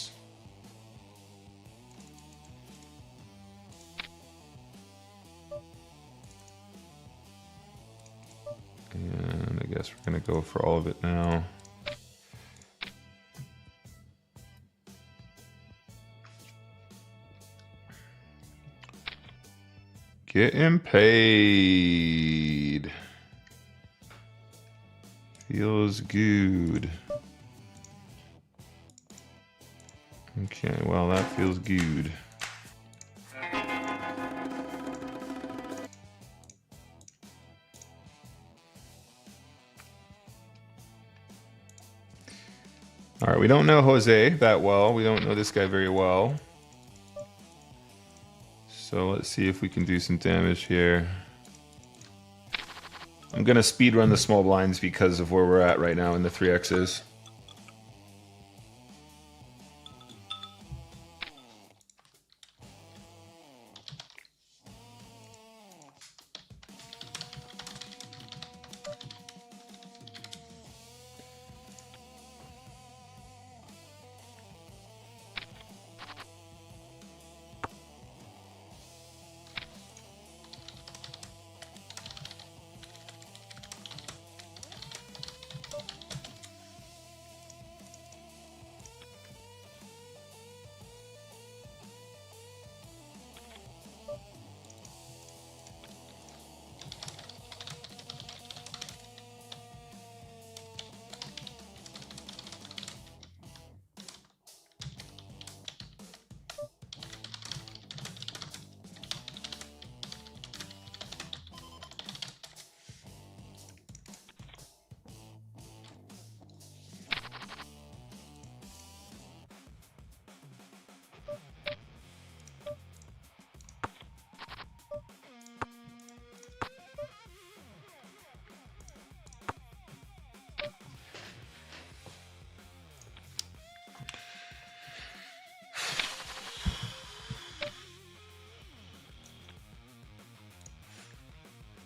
And I guess we're going to go for all of it now. Getting paid. Feels good. Okay, well, that feels good. All right, we don't know Jose that well. We don't know this guy very well. So let's see if we can do some damage here. I'm going to speed run the small blinds because of where we're at right now in the 3Xs.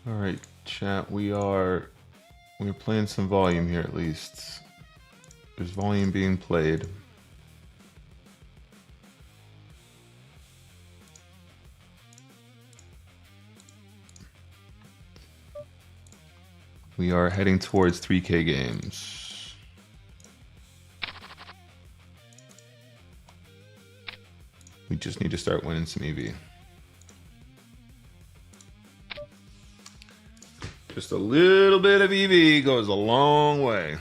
All right, chat, we're playing some volume here at least. There's volume being played. We are heading towards 3K games. We just need to start winning some EV. Just a little bit of EV goes a long way.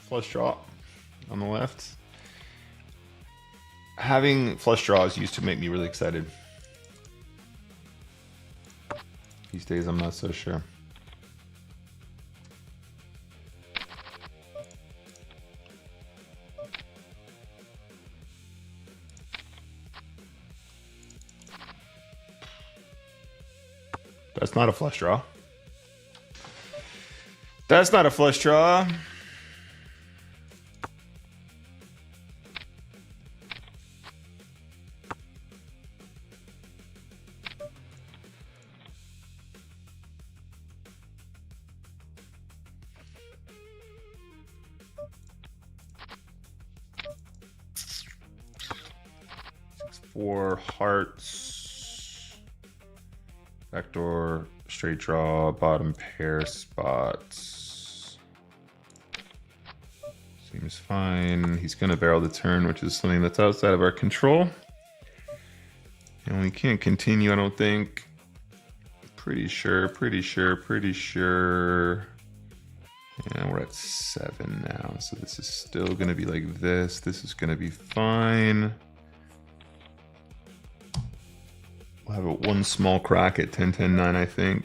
Flush draw on the left. Having flush draws used to make me really excited. These days, I'm not so sure. That's not a flush draw. That's not a flush draw. Four hearts, backdoor, straight draw, bottom pair spots. Seems fine. He's going to barrel the turn, which is something that's outside of our control. And we can't continue, I don't think. Pretty sure. And we're at 7 now, so this is still going to be like this. This is going to be fine. We'll have one small crack at 10, 10, 9, I think.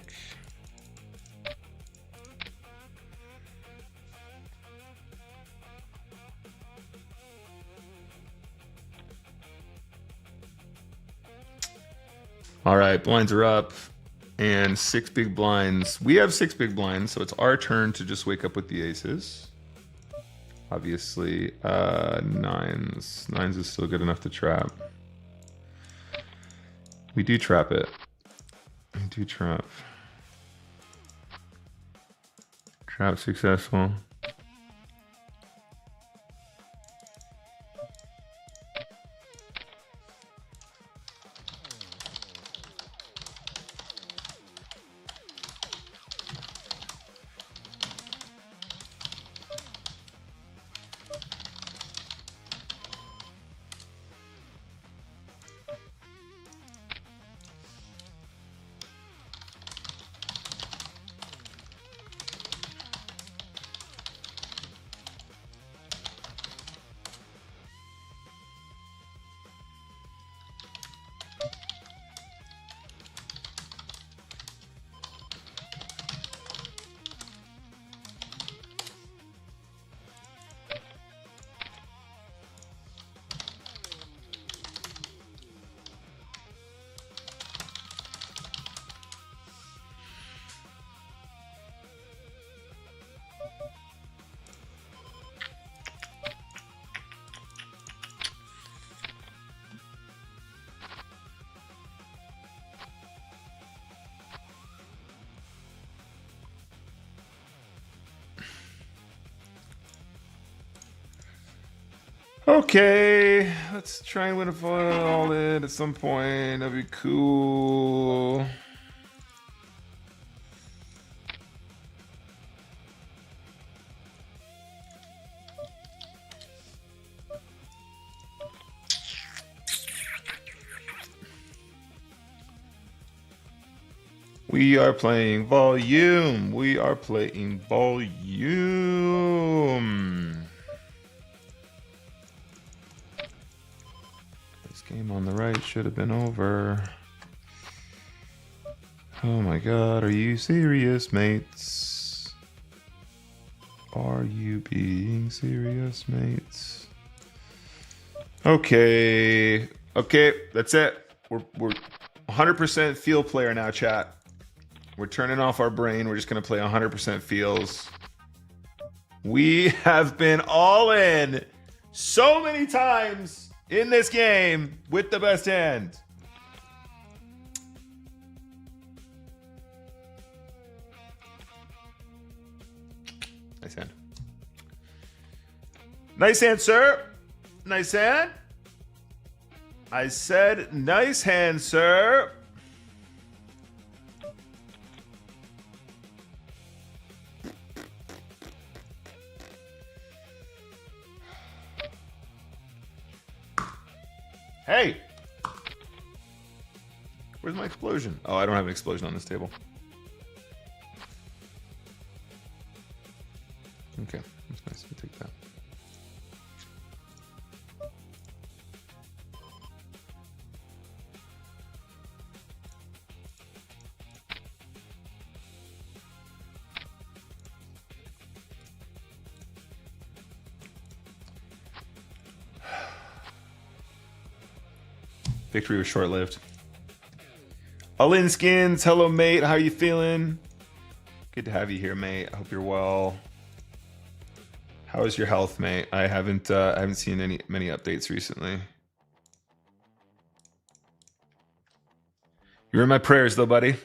All right, blinds are up. And 6 big blinds. We have 6 big blinds, so it's our turn to just wake up with the aces. Obviously, nines. Nines is still good enough to trap. We do trap it. We do trap. Trap successful. Okay, let's try and win a foil all in at some point. That'd be cool. We are playing volume. We are playing volume. This game on the right should have been over. Oh my god, are you serious, mates? Are you being serious, mates? Okay. Okay, that's it. We're 100% feel player now, chat. We're turning off our brain. We're just going to play 100% feels. We have been all in so many times in this game with the best hand. Nice hand. Nice hand, sir. Nice hand. I said nice hand, sir. Hey! Where's my explosion? Oh, I don't have an explosion on this table. Okay, that's nice. We'll take that. Victory was short-lived. Alin Skins, hello mate, how you feeling? Good to have you here, mate. I hope you're well. How is your health, mate? I haven't seen many updates recently. You're in my prayers, though, buddy.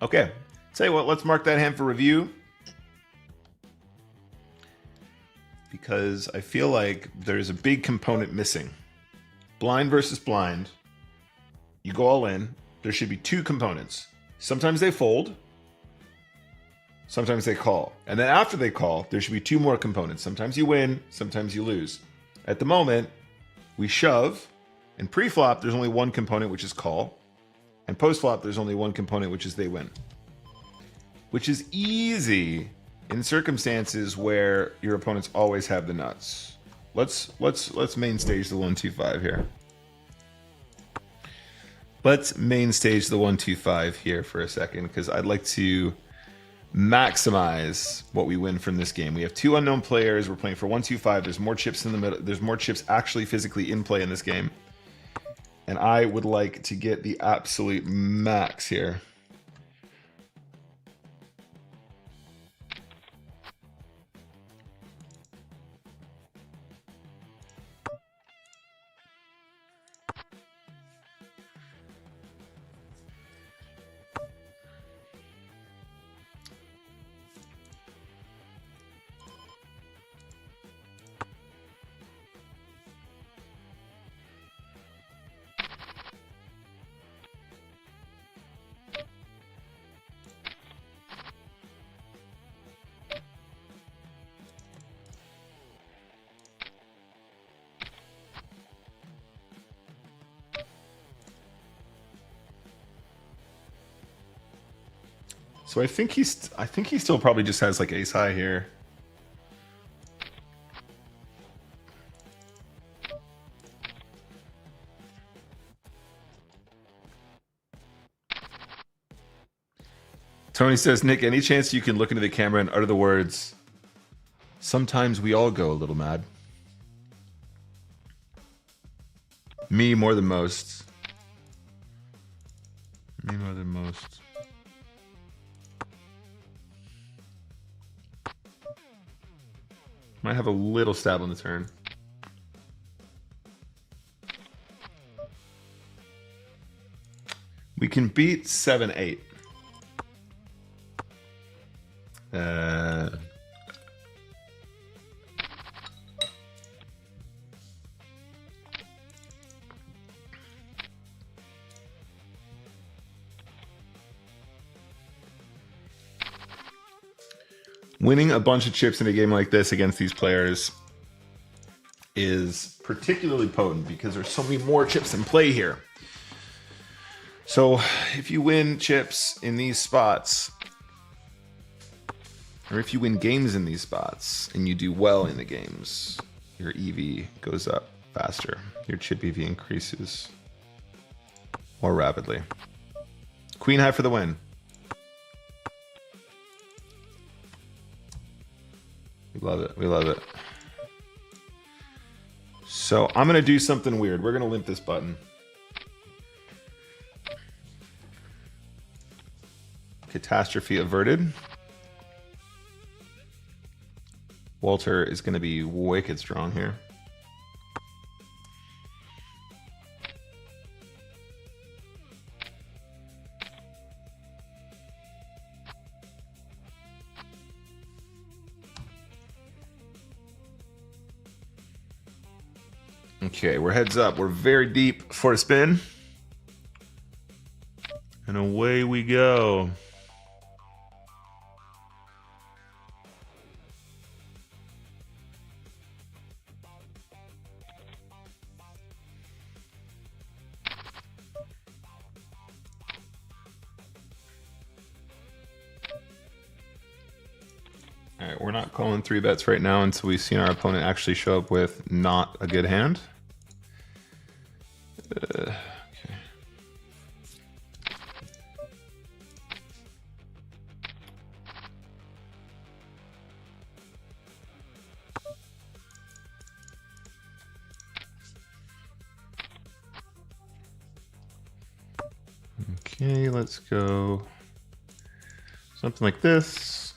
Okay, tell you what, let's mark that hand for review. Because I feel like there's a big component missing. Blind versus blind. You go all in. There should be two components. Sometimes they fold. Sometimes they call. And then after they call, there should be two more components. Sometimes you win, sometimes you lose. At the moment, we shove. In pre-flop, there's only one component, which is call. And post-flop, there's only one component, which is they win. Which is easy in circumstances where your opponents always have the nuts. Let's main stage the 1-2-5 here. Let's main stage the 1-2-5 here for a second, because I'd like to maximize what we win from this game. We have two unknown players. We're playing for 1-2-5. There's more chips in the middle. There's more chips actually physically in play in this game. And I would like to get the absolute max here. So I think he still probably just has like ace high here. Tony says, Nick, any chance you can look into the camera and utter the words, "Sometimes we all go a little mad"? Me more than most. Me more than most. Might have a little stab on the turn. We can beat 7-8. Winning a bunch of chips in a game like this against these players is particularly potent because there's so many more chips in play here. So if you win chips in these spots, or if you win games in these spots and you do well in the games, your EV goes up faster. Your chip EV increases more rapidly. Queen high for the win. We love it. We love it. So I'm going to do something weird. We're going to limp this button. Catastrophe averted. Walter is going to be wicked strong here. Okay, we're heads up. We're very deep for a spin. And away we go. All right, we're not calling 3-bets right now until we've seen our opponent actually show up with not a good hand. Okay. Okay, let's go something like this.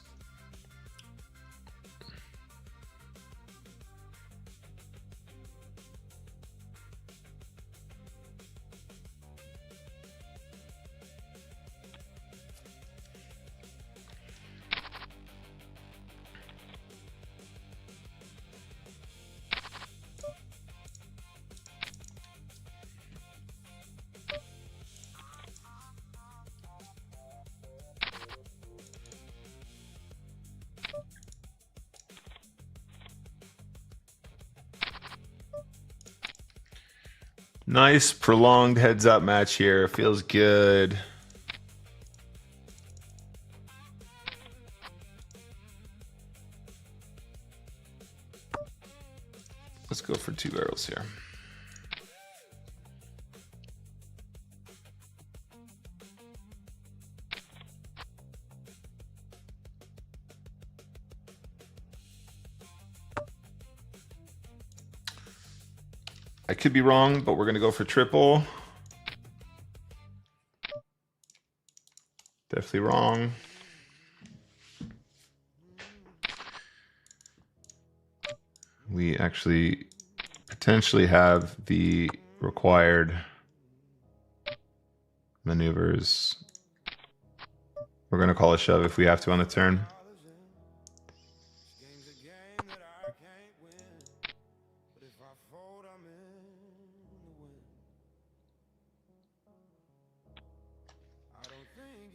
Nice prolonged heads up match here. Feels good. Let's go for 2 barrels here. I could be wrong, but we're going to go for triple. Definitely wrong. We actually potentially have the required maneuvers. We're going to call a shove if we have to on the turn.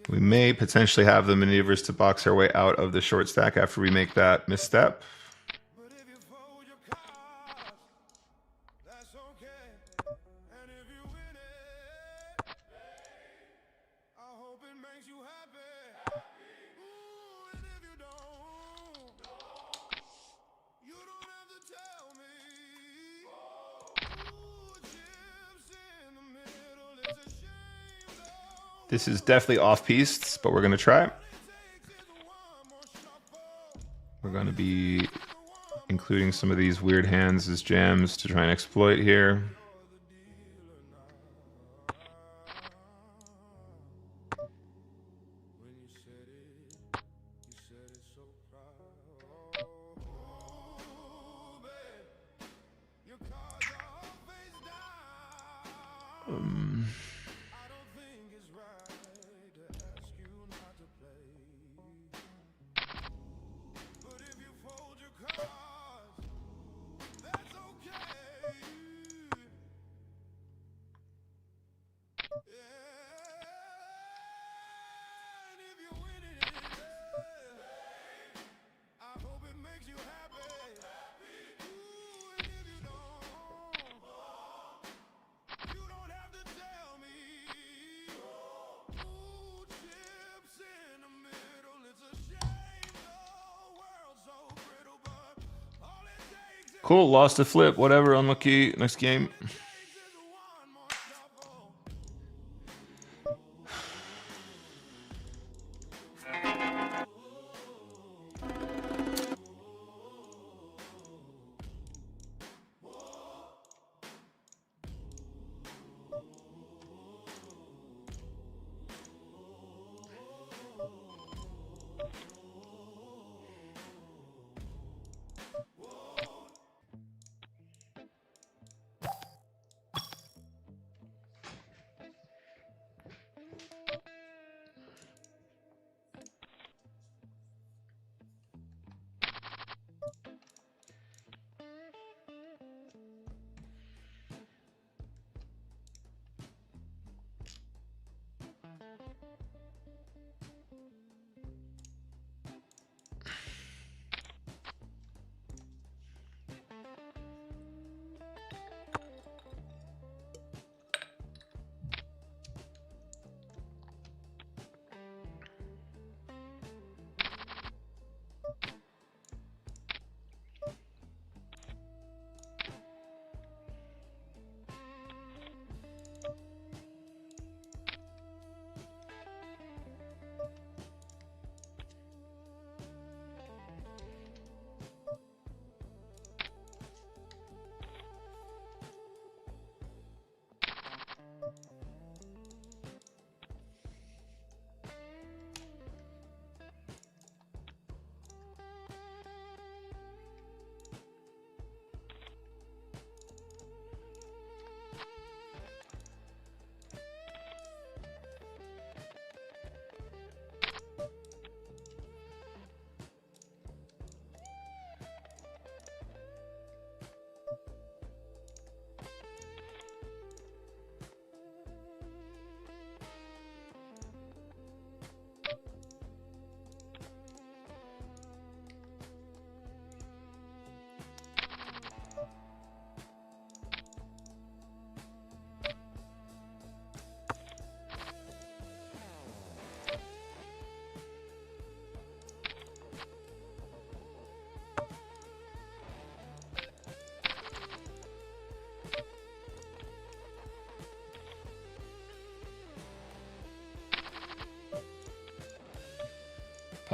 We may potentially have the maneuvers to box our way out of the short stack after we make that misstep. This is definitely off-piste, but we're going to try. We're going to be including some of these weird hands as jams to try and exploit here. Cool, lost a flip, whatever, unlucky, next game.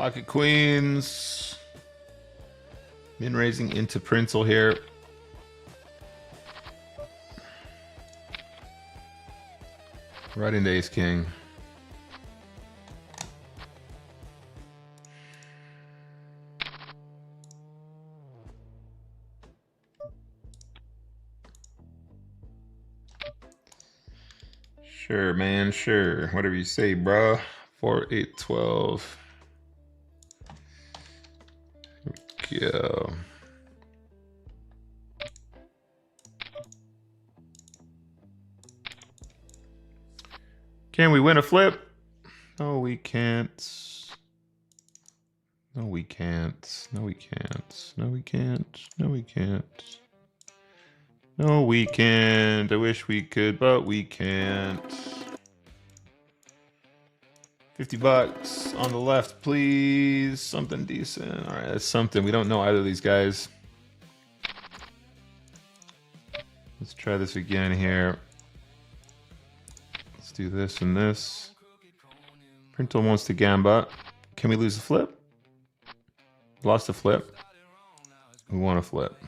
Pocket queens. Min raising into Prinzel here. Right into ace king. Sure, man, sure. Whatever you say, bruh. 4, 8, 12. Here we go. Can we win a flip? No, we can't. No, we can't. No, we can't. No, we can't. No, we can't. No, we can't. I wish we could, but we can't. 50 bucks on the left, please. Something decent. All right, that's something. We don't know either of these guys. Let's try this again here. Let's do this and this. Printle wants to gamba. Can we lose a flip? Lost a flip. We want a flip.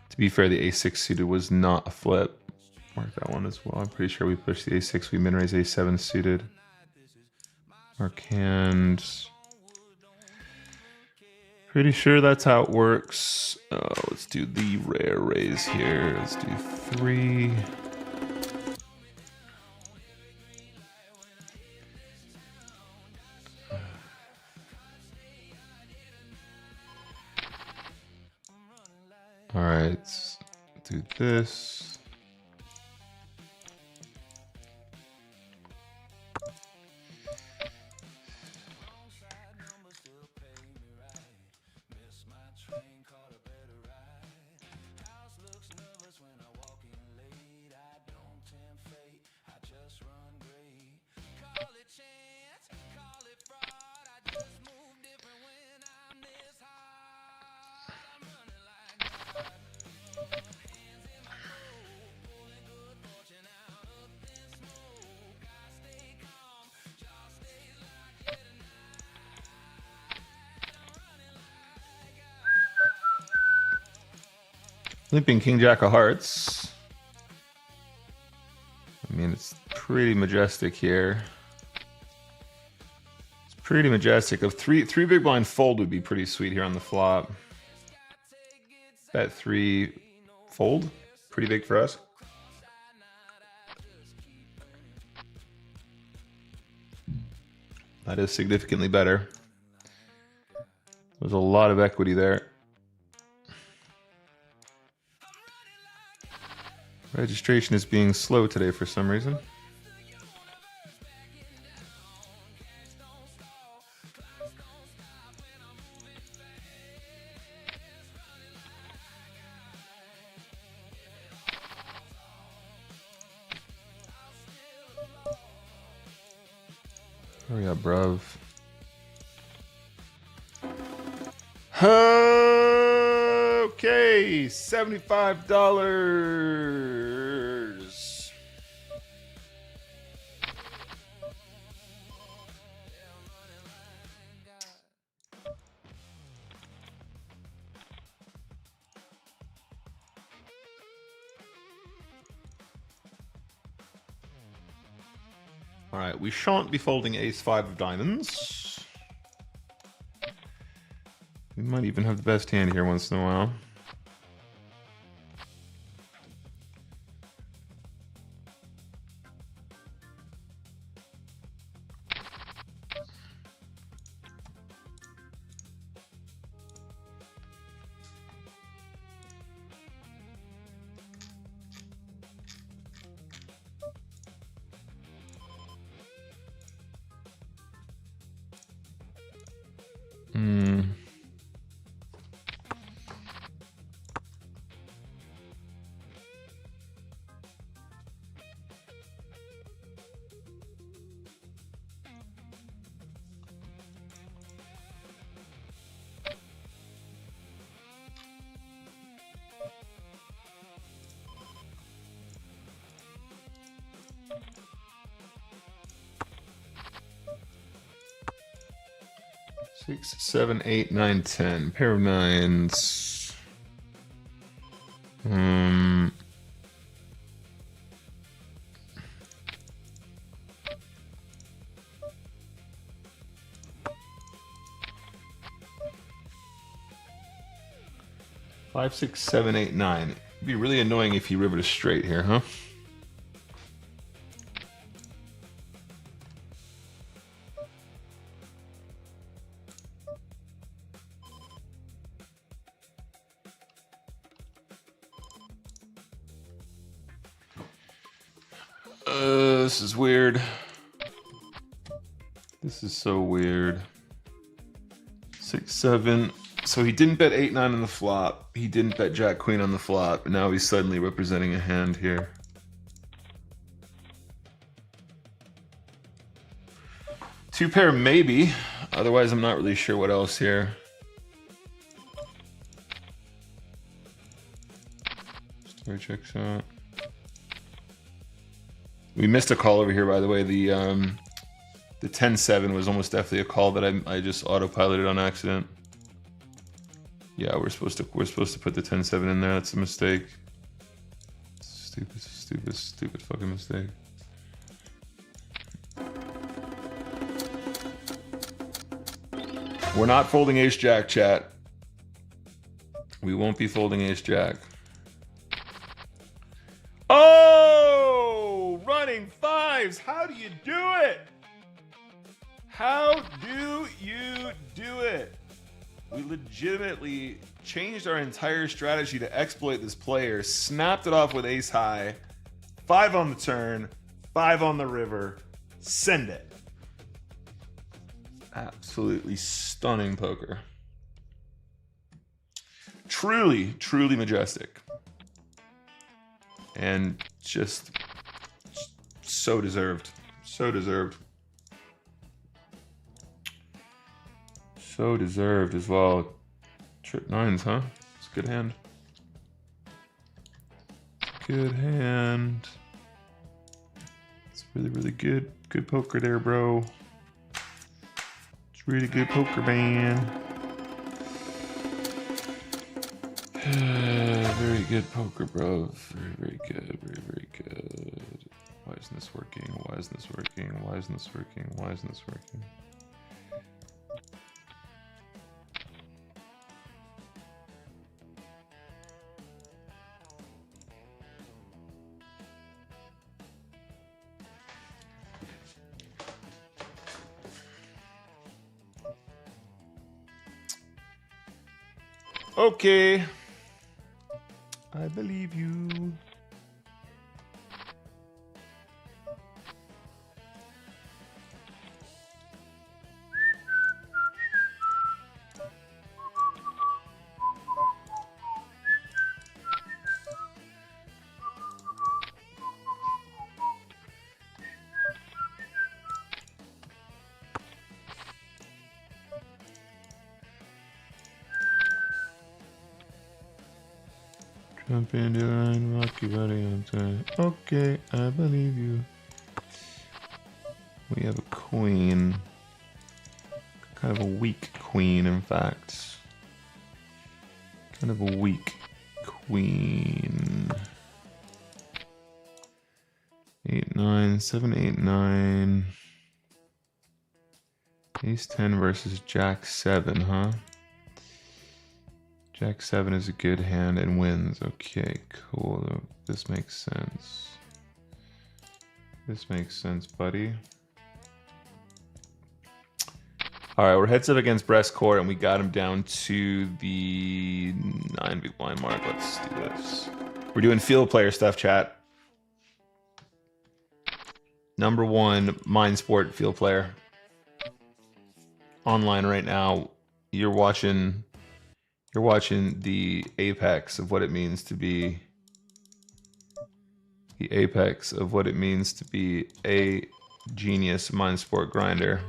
To be fair, the a6 suited was not a flip. Mark that one as well. I'm pretty sure we pushed the a6. We min raise a7 suited. Mark hand. Pretty sure that's how it works. Let's do the rare raise here. Let's do 3. All right, let's do this. Limping King Jack of Hearts. I mean, it's pretty majestic here. It's pretty majestic. Of three big blind fold would be pretty sweet here on the flop. Bet 3 fold, pretty big for us. That is significantly better. There's a lot of equity there. Registration is being slow today for some reason. Hurry up, bruv. Okay, $75. All right, we shan't be folding ace-5 of diamonds. We might even have the best hand here once in a while. 6, 7, 8, 9, 10. Pair of nines. 5, 6, 7, 8, 9. It'd be really annoying if he riveted straight here, huh? This is weird. This is so weird. 6, 7. So he didn't bet 8, 9 on the flop. He didn't bet Jack Queen on the flop. And now he's suddenly representing a hand here. Two pair maybe. Otherwise, I'm not really sure what else here. Story checks out. We missed a call over here, by the way. The 10-7 was almost definitely a call that I just autopiloted on accident. Yeah, we're supposed to put the 10-7 in there. That's a mistake. Stupid fucking mistake. We're not folding ace jack, chat. We won't be folding ace jack. Oh, running fives. How do you do it? How do you do it? We legitimately changed our entire strategy to exploit this player, snapped it off with ace high, 5 on the turn, 5 on the river, send it. Absolutely stunning poker. Truly, truly majestic. And just so deserved. So deserved. So deserved as well. Trip nines, huh? It's a good hand. Good hand. It's really, really good. Good poker there, bro. It's really good poker, man. Very good poker, bro. Very, very good. Very, very good. Why isn't this working? Why isn't this working? Why isn't this working? Why isn't this working? Okay. I believe you. Jump in the line, rock your body on time. Okay, I believe you. We have a queen. Kind of a weak queen, in fact. Kind of a weak queen. 8, 9, 7, 8, 9. Ace 10 versus Jack 7, huh? Jack 7 is a good hand and wins. Okay, cool. This makes sense. This makes sense, buddy. All right, we're heads up against breast court, and we got him down to the 9 big blind mark. Let's do this. We're doing field player stuff, chat. Number 1 Mind Sport field player. Online right now. You're watching the apex of what it means to be a genius Mind Sport grinder.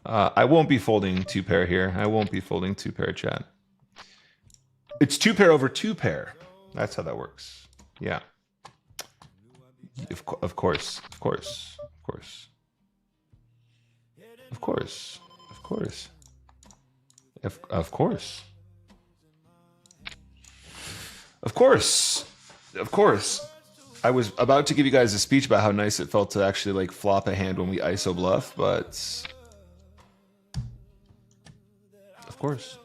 I won't be folding 2 pair here. I won't be folding 2 pair, chat. It's 2 pair over 2 pair. That's how that works. Yeah. Of course. Of course. Of course. Of course. Of course. Of course. I was about to give you guys a speech about how nice it felt to actually like flop a hand when we ISO bluff, but of course.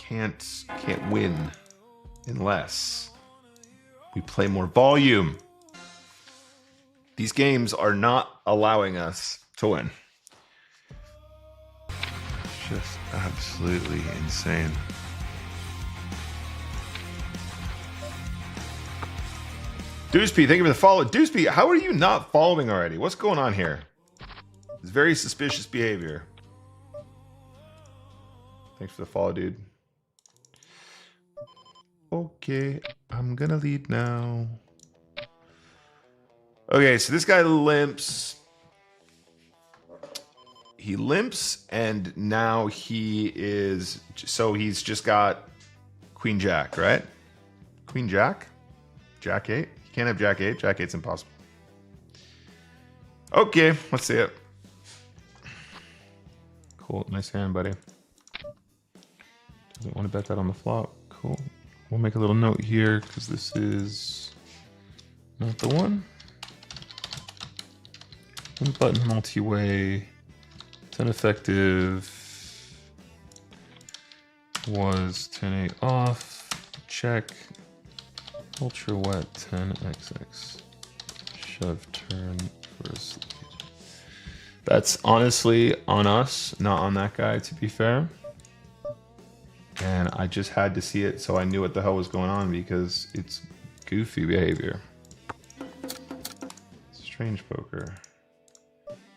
Can't win unless we play more volume. These games are not allowing us to win. Just absolutely insane. Dewsby, thank you for the follow. Dewsby, how are you not following already? What's going on here? It's very suspicious behavior. Thanks for the follow, dude. Okay, I'm gonna lead now. Okay, so this guy limps. He limps, and now he is... So he's just got Queen Jack, right? Queen Jack? Jack 8? You can't have Jack 8. Jack 8's impossible. Okay, let's see it. Cool, nice hand, buddy. Doesn't want to bet that on the flop. Cool. We'll make a little note here because this is not the one. One button multi-way. 10 effective. Was 10-8 off. Check. Ultra wet 10xx. Shove turn first lead. That's honestly on us, not on that guy, to be fair. And I just had to see it so I knew what the hell was going on because it's goofy behavior. Strange poker.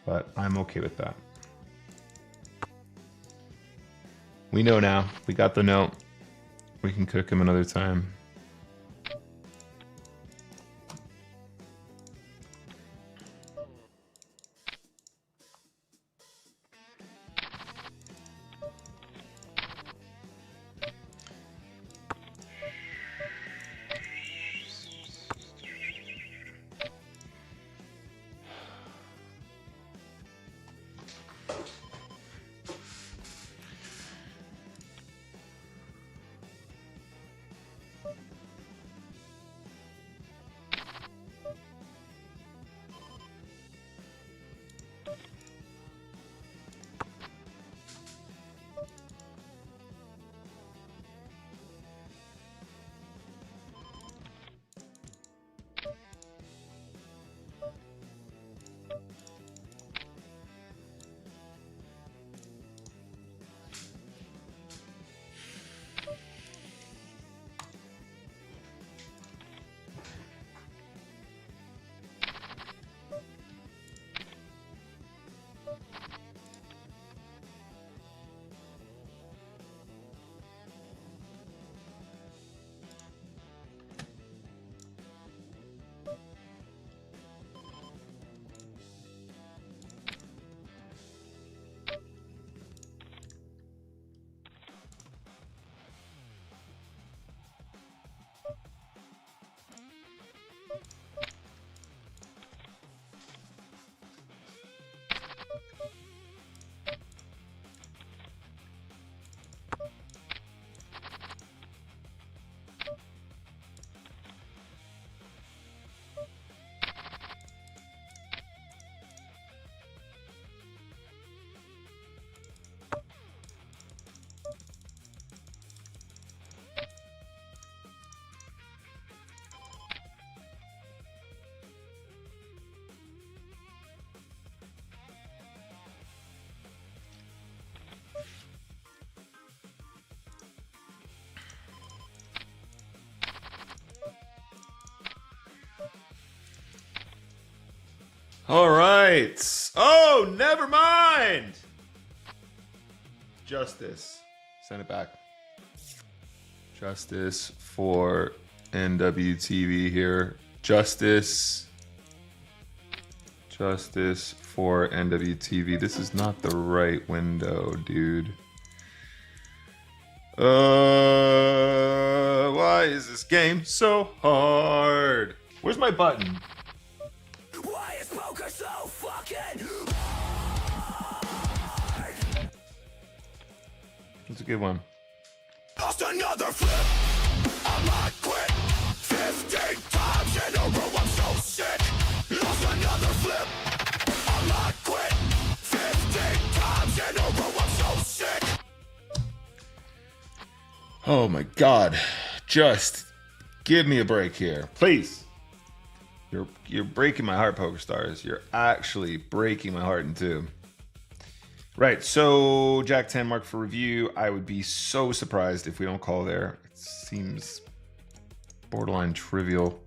But I'm okay with that. We know now. We got the note. We can cook him another time. All right. Oh, never mind. Justice. Send it back. Justice for NWTV here. Justice. Justice for NWTV. This is not the right window, dude. Why is this game so hard? Where's my button? Why is poker so fucking hard? That's a good one. Lost another flip. I might quit 15 times in a row. I'm so sick. Lost another flip. I might quit 15 times in a row. I'm so sick. Oh my God. Just give me a break here. Please. You're breaking my heart, Poker Stars. You're actually breaking my heart in two. Right, so Jack 10 mark for review. I would be so surprised if we don't call there. It seems borderline trivial.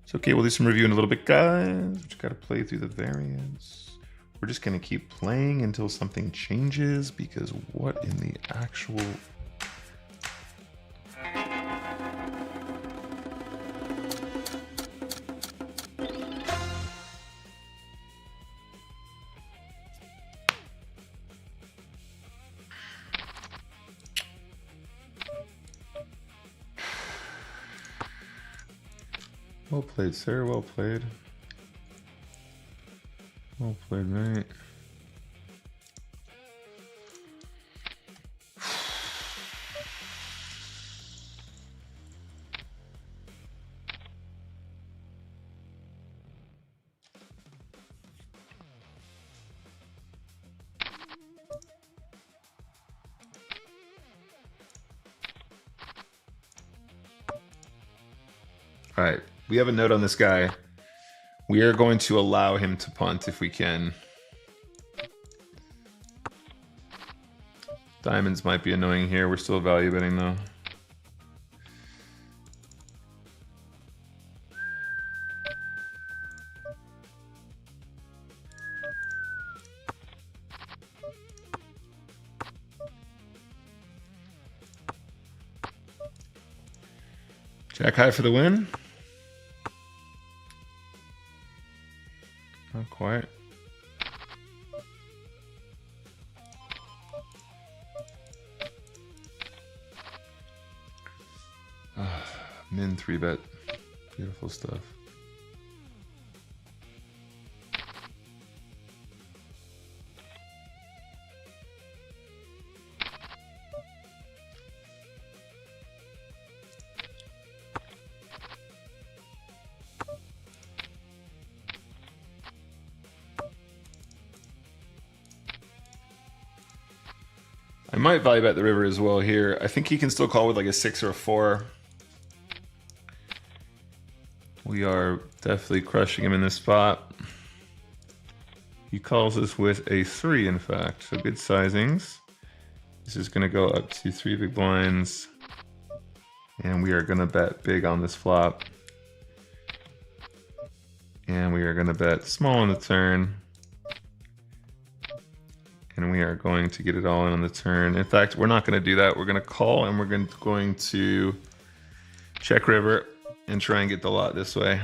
It's okay, we'll do some review in a little bit, guys. We just gotta play through the variants. We're just gonna keep playing until something changes, because what in the actual... Well played, sir. Well played. Well played, mate. All right. We have a note on this guy. We are going to allow him to punt if we can. Diamonds might be annoying here. We're still value betting though. Jack high for the win. Not quite. Min 3-bet. Beautiful stuff. I might value bet the river as well here. I think he can still call with like a 6 or a 4. We are definitely crushing him in this spot. He calls us with a 3, in fact. So good sizings. This is going to go up to 3 big blinds. And we are going to bet big on this flop. And we are going to bet small on the turn. And we are going to get it all in on the turn. In fact, we're not going to do that. We're going to call and we're going to check river and try and get the lot this way.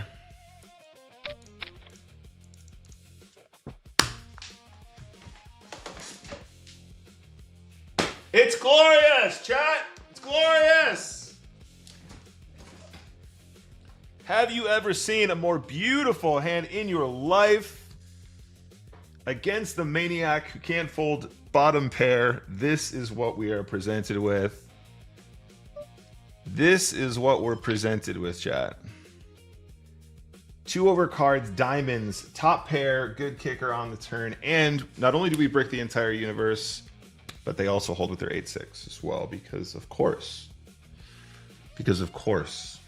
It's glorious, chat. It's glorious. Have you ever seen a more beautiful hand in your life? Against the maniac who can't fold bottom pair, this is what we are presented with. This is what we're presented with, chat. 2 over cards, diamonds, top pair, good kicker on the turn. And not only do we brick the entire universe, but they also hold with their 8-6 as well, because of course. Because of course.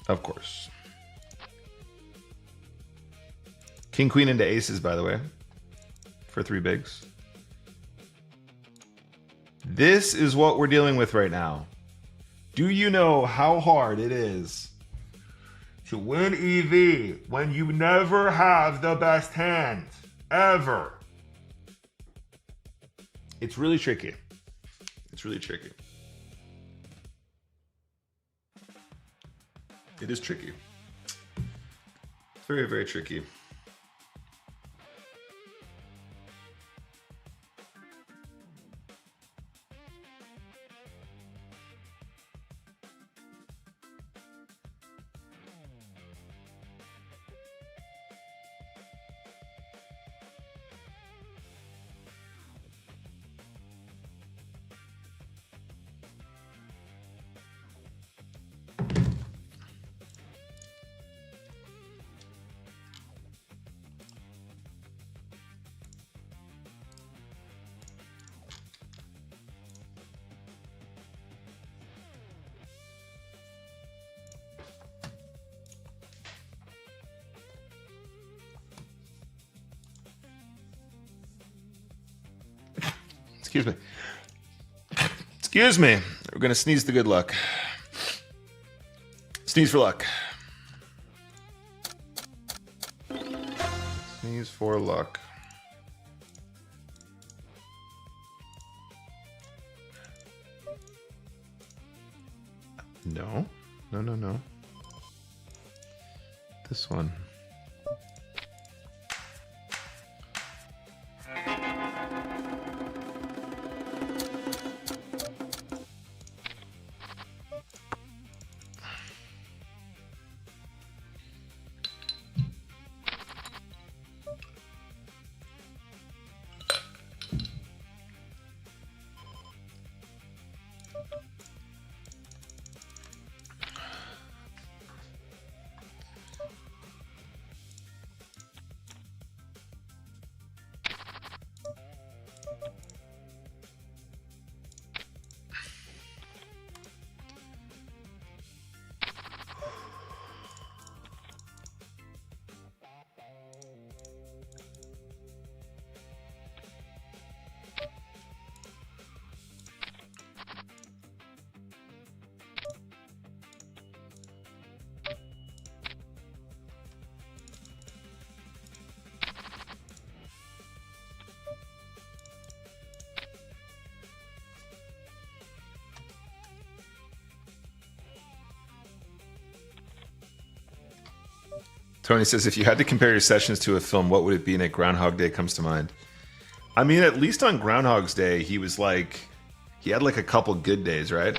Of course. King, queen into aces, by the way, for 3 bigs. This is what we're dealing with right now. Do you know how hard it is to win EV when you never have the best hand? Ever. It's really tricky. It's really tricky. It is tricky. Very, very tricky. Excuse me. Excuse me. We're going to sneeze the good luck. Sneeze for luck. Sneeze for luck. No. No, no, no. This one. Tony says, if you had to compare your sessions to a film, what would it be? And Groundhog Day comes to mind. I mean, at least on Groundhog's Day, he was like, he had like a couple good days, right?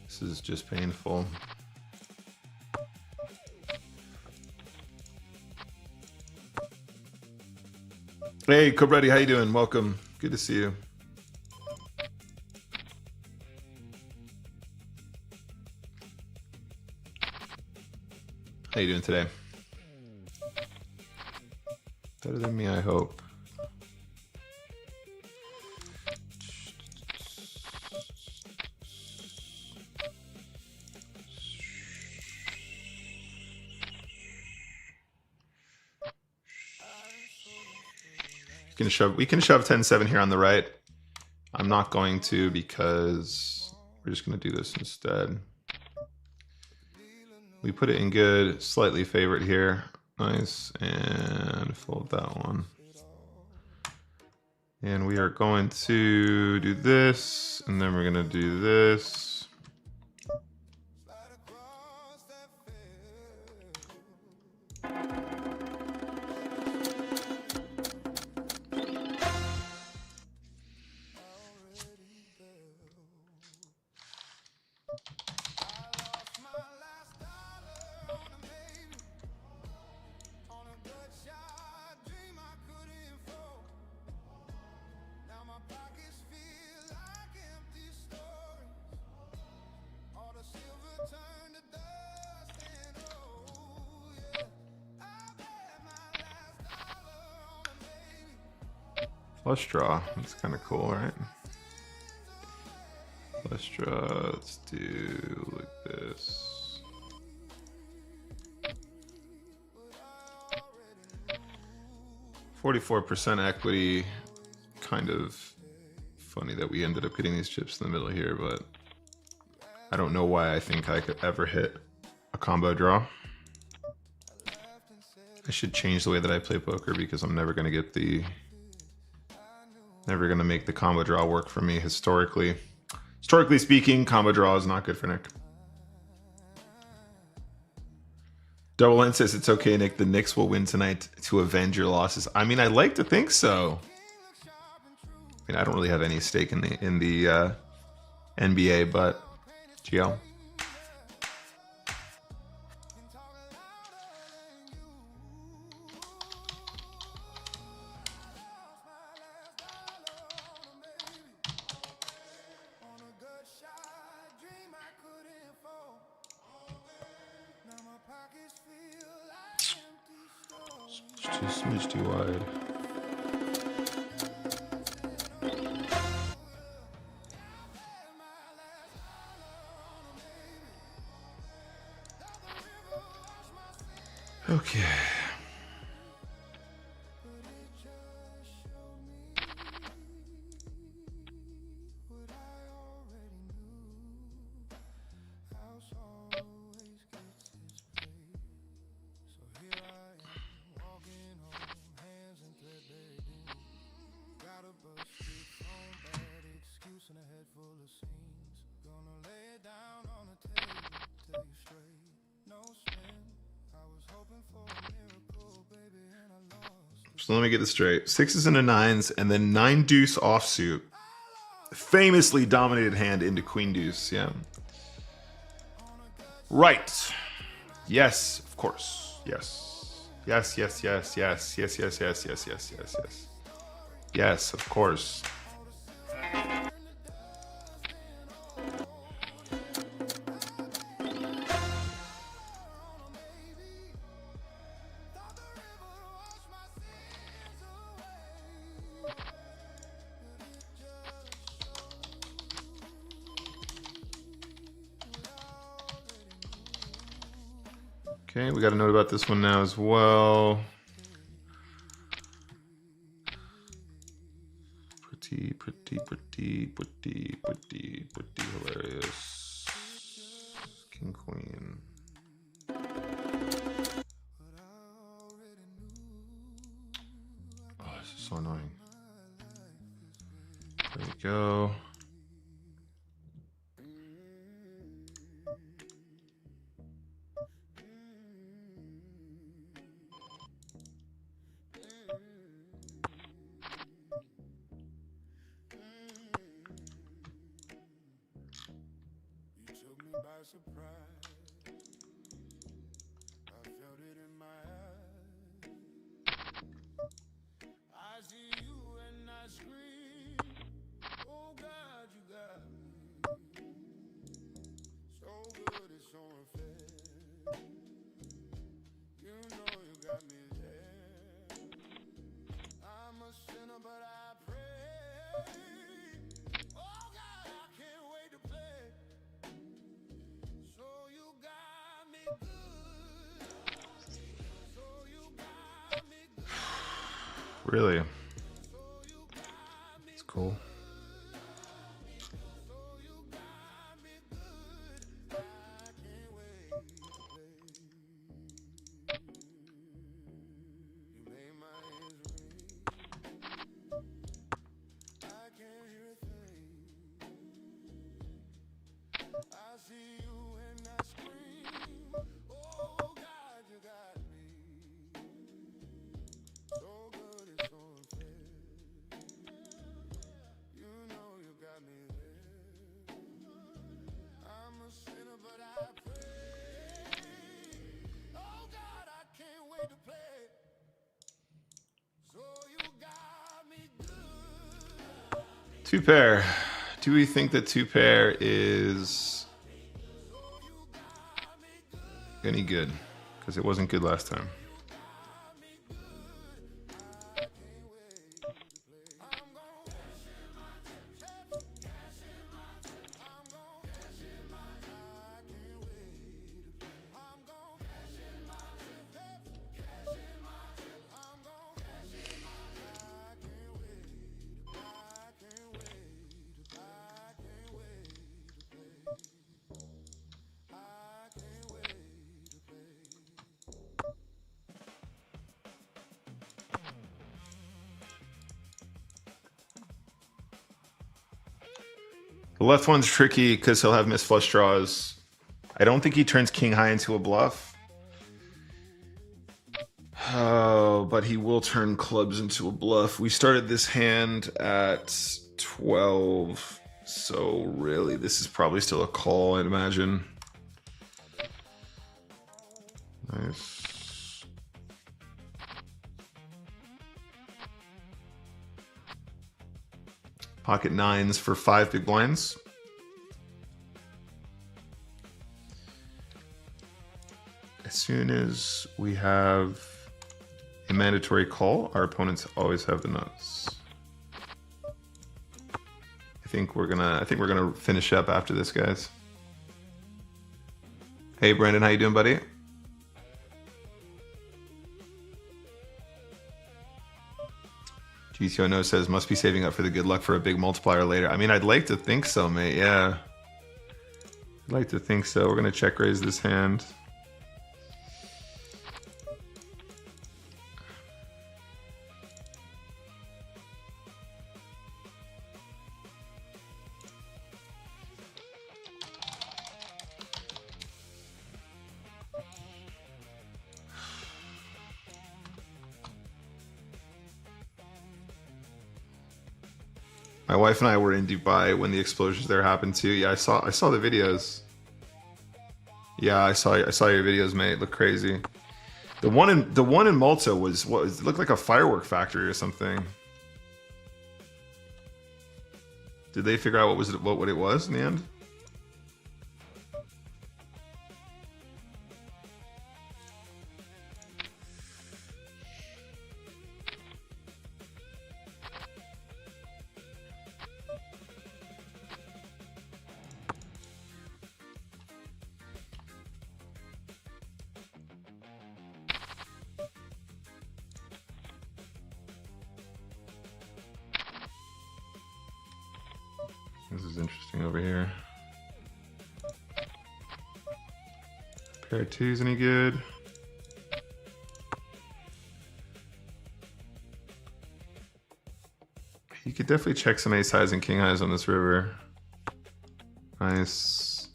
This is just painful. Hey, Cobretti, how you doing? Welcome. Good to see you. How you doing today? Better than me, I hope. We can shove 10-7 here on the right. I'm not going to because we're just going to do this instead. We put it in good, slightly favorite here. Nice, and fold that one. And we are going to do this, and then we're going to do this. Flush draw. That's kind of cool, right? Flush draw. Let's do like this. %44 equity. Kind of funny that we ended up getting these chips in the middle here, but I don't know why I think I could ever hit a combo draw. I should change the way that I play poker because I'm never gonna get the, never gonna make the combo draw work for me historically. Historically speaking, combo draw is not good for Nick. Double N says it's okay, Nick. The Knicks will win tonight to avenge your losses. I mean, I'd like to think so. I mean, I don't really have any stake in the NBA, but GL. Just a smidge too wide. Okay. So let me get this straight. Sixes into nines, and then 9 deuce offsuit. Famously dominated hand into queen deuce, yeah. Right. Yes, of course. Yes. Yes, yes, yes, yes, yes, yes, yes, yes, yes, yes, yes. Yes, of course. Okay, we got a note about this one now as well. Pretty hilarious. King, queen. Oh, this is so annoying. There we go. By surprise, I felt it in my eyes. I see you and I scream, oh God, you got me. So good, it's so unfair. You know you got me there. I'm a sinner, but I pray. Oh God, I can't wait to play. Really? It's cool. Two pair. Do we think that two pair is any good? Because it wasn't good last time. The left one's tricky because he'll have missed flush draws. I don't think he turns king high into a bluff. Oh, but he will turn clubs into a bluff. We started this hand at 12, so really this is probably still a call, I'd imagine. Nice. Pocket nines for 5 big blinds. As soon as we have a mandatory call, our opponents always have the nuts. I think we're gonna finish up after this, guys. Hey Brandon, how you doing, buddy? GTO No says must be saving up for the good luck for a big multiplier later. I mean, I'd like to think so, mate. Yeah, I'd like to think so. We're gonna check raise this hand. My wife and I were in Dubai when the explosions there happened too. Yeah, I saw the videos. Yeah, I saw your videos, mate. Look crazy. The one in Malta was it looked like a firework factory or something. Did they figure out what it was in the end? This is interesting over here. Pair of twos any good? You could definitely check some ace highs and king highs on this river. Nice.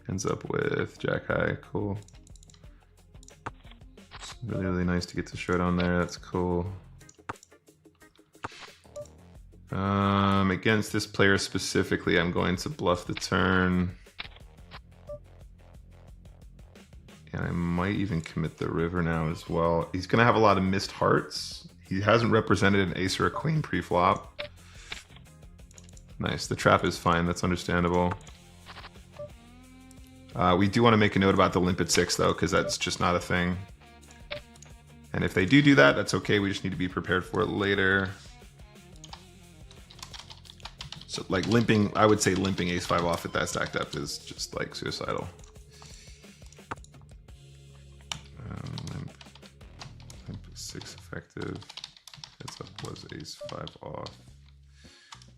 Ends up with jack high. Cool. It's really, really nice to get to showdown there. That's cool. Against this player specifically, I'm going to bluff the turn. And I might even commit the river now as well. He's going to have a lot of missed hearts. He hasn't represented an ace or a queen pre-flop. Nice. The trap is fine. That's understandable. We do want to make a note about the limp at 6, though, because that's just not a thing. And if they do that, that's okay. We just need to be prepared for it later. So, like, limping, I would say limping ace-5 off at that stack depth is just, like, suicidal. Limp 6 effective. Heads up was ace-5 off.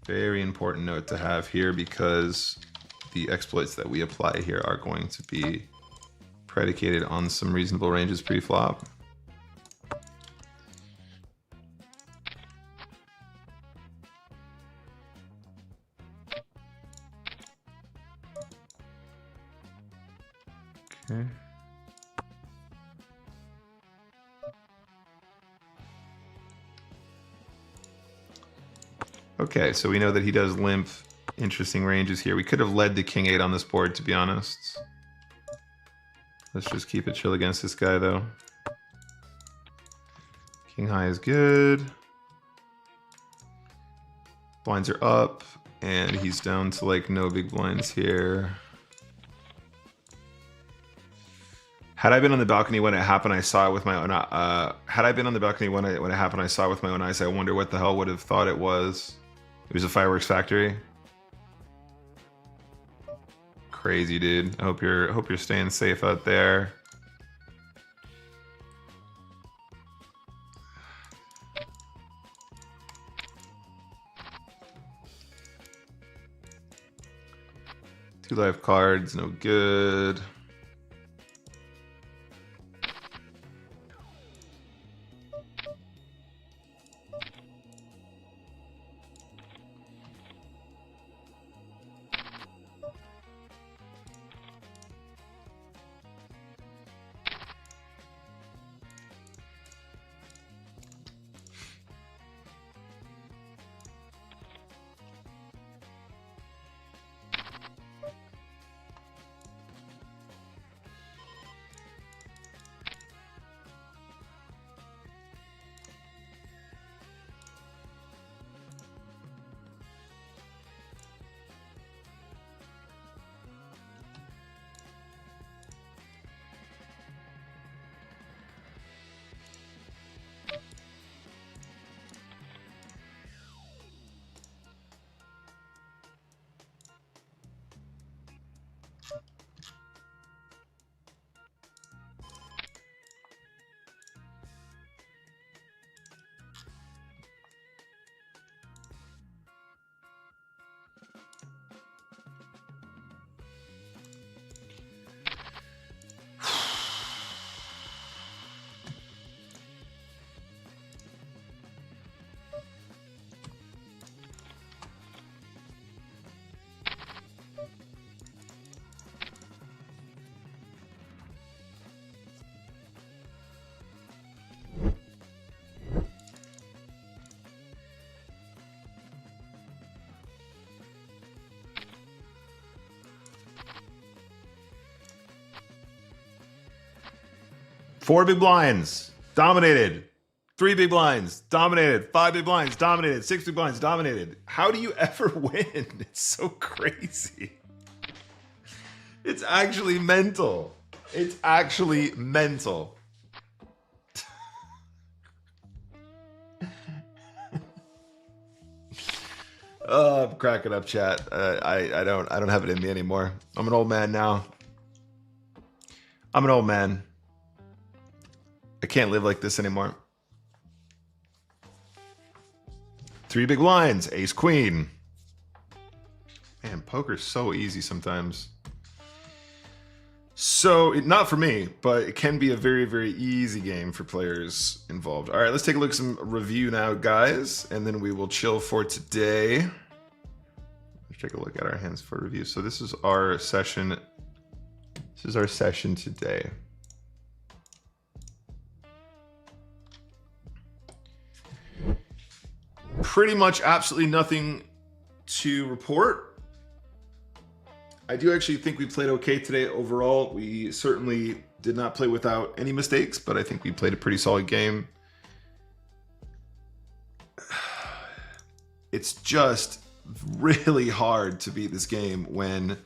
Very important note to have here because the exploits that we apply here are going to be predicated on some reasonable ranges pre-flop. Okay. Okay, so we know that he does limp. Interesting ranges here. We could have led the king 8 on this board, to be honest. Let's just keep it chill against this guy, though. King high is good. Blinds are up, and he's down to like no big blinds here. Had I been on the balcony when it happened, I saw it with my own. Had I been on the balcony when it happened, I saw it with my own eyes. I wonder what the hell would have thought it was. It was a fireworks factory. Crazy, dude. I hope you're staying safe out there. Two life cards, no good. 4 big blinds, dominated. 3 big blinds, dominated. 5 big blinds, dominated. 6 big blinds, dominated. How do you ever win? It's so crazy. It's actually mental. It's actually mental. Oh, I'm cracking up, chat. I don't have it in me anymore. I'm an old man now. I'm an old man. I can't live like this anymore. 3 big blinds, ace queen. Man, poker's so easy sometimes. So, not for me, but it can be a very, very easy game for players involved. All right, let's take a look at some review now, guys, and then we will chill for today. Let's take a look at our hands for review. So this is our session. This is our session today. Pretty much absolutely nothing to report. I do actually think we played okay today overall. We certainly did not play without any mistakes, but I think we played a pretty solid game. It's just really hard to beat this game when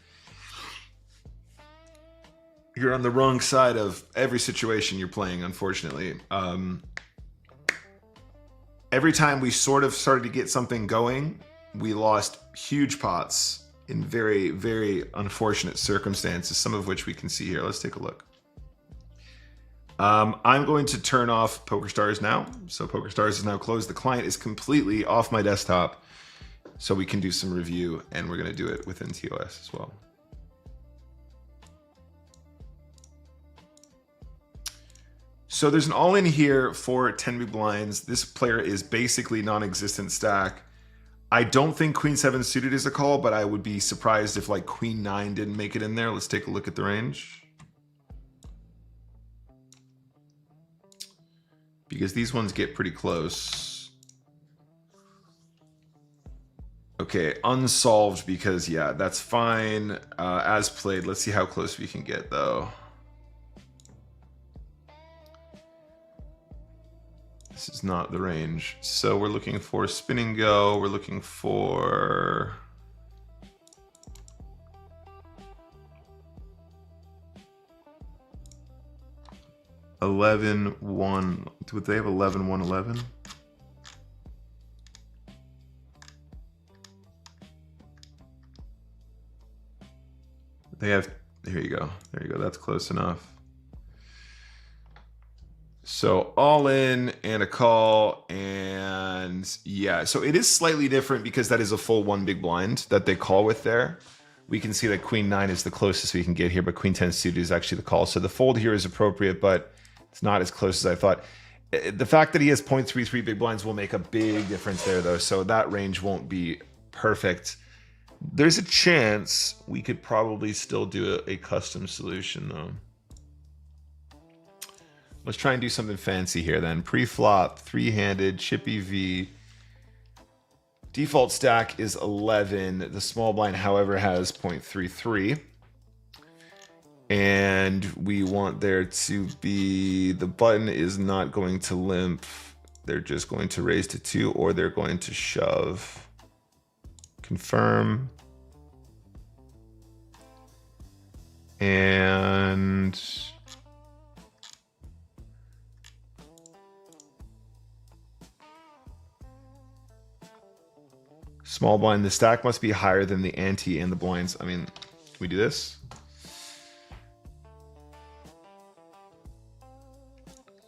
you're on the wrong side of every situation you're playing, unfortunately. Every time we sort of started to get something going, we lost huge pots in very, very unfortunate circumstances, some of which we can see here. Let's take a look. I'm going to turn off PokerStars now. So PokerStars is now closed. The client is completely off my desktop, so we can do some review, and we're going to do it within TOS as well. So there's an all-in here for 10 big blinds. This player is basically non-existent stack. I don't think Queen 7 suited is a call, but I would be surprised if like Queen 9 didn't make it in there. Let's take a look at the range. Because these ones get pretty close. Okay, unsolved because, yeah, that's fine. As played, let's see how close we can get though. This is not the range. So we're looking for spin and go. We're looking for... $11-1. Would they have 11-1-11? They have... Here you go. There you go. That's close enough. So all in and a call, and yeah, so it is slightly different because that is a full 1 big blind that they call with there. We can see that Queen 9 is the closest we can get here, but Queen 10 suited is actually the call. So the fold here is appropriate, but it's not as close as I thought. The fact that he has 0.33 big blinds will make a big difference there though, so that range won't be perfect. There's a chance we could probably still do a custom solution though. Let's try and do something fancy here then. Pre-flop, 3-handed, chippy V. Default stack is 11. The small blind, however, has 0.33. And we want there to be... The button is not going to limp. They're just going to raise to 2, or they're going to shove. Confirm. And... Small blind, the stack must be higher than the ante and the blinds. I mean, we do this.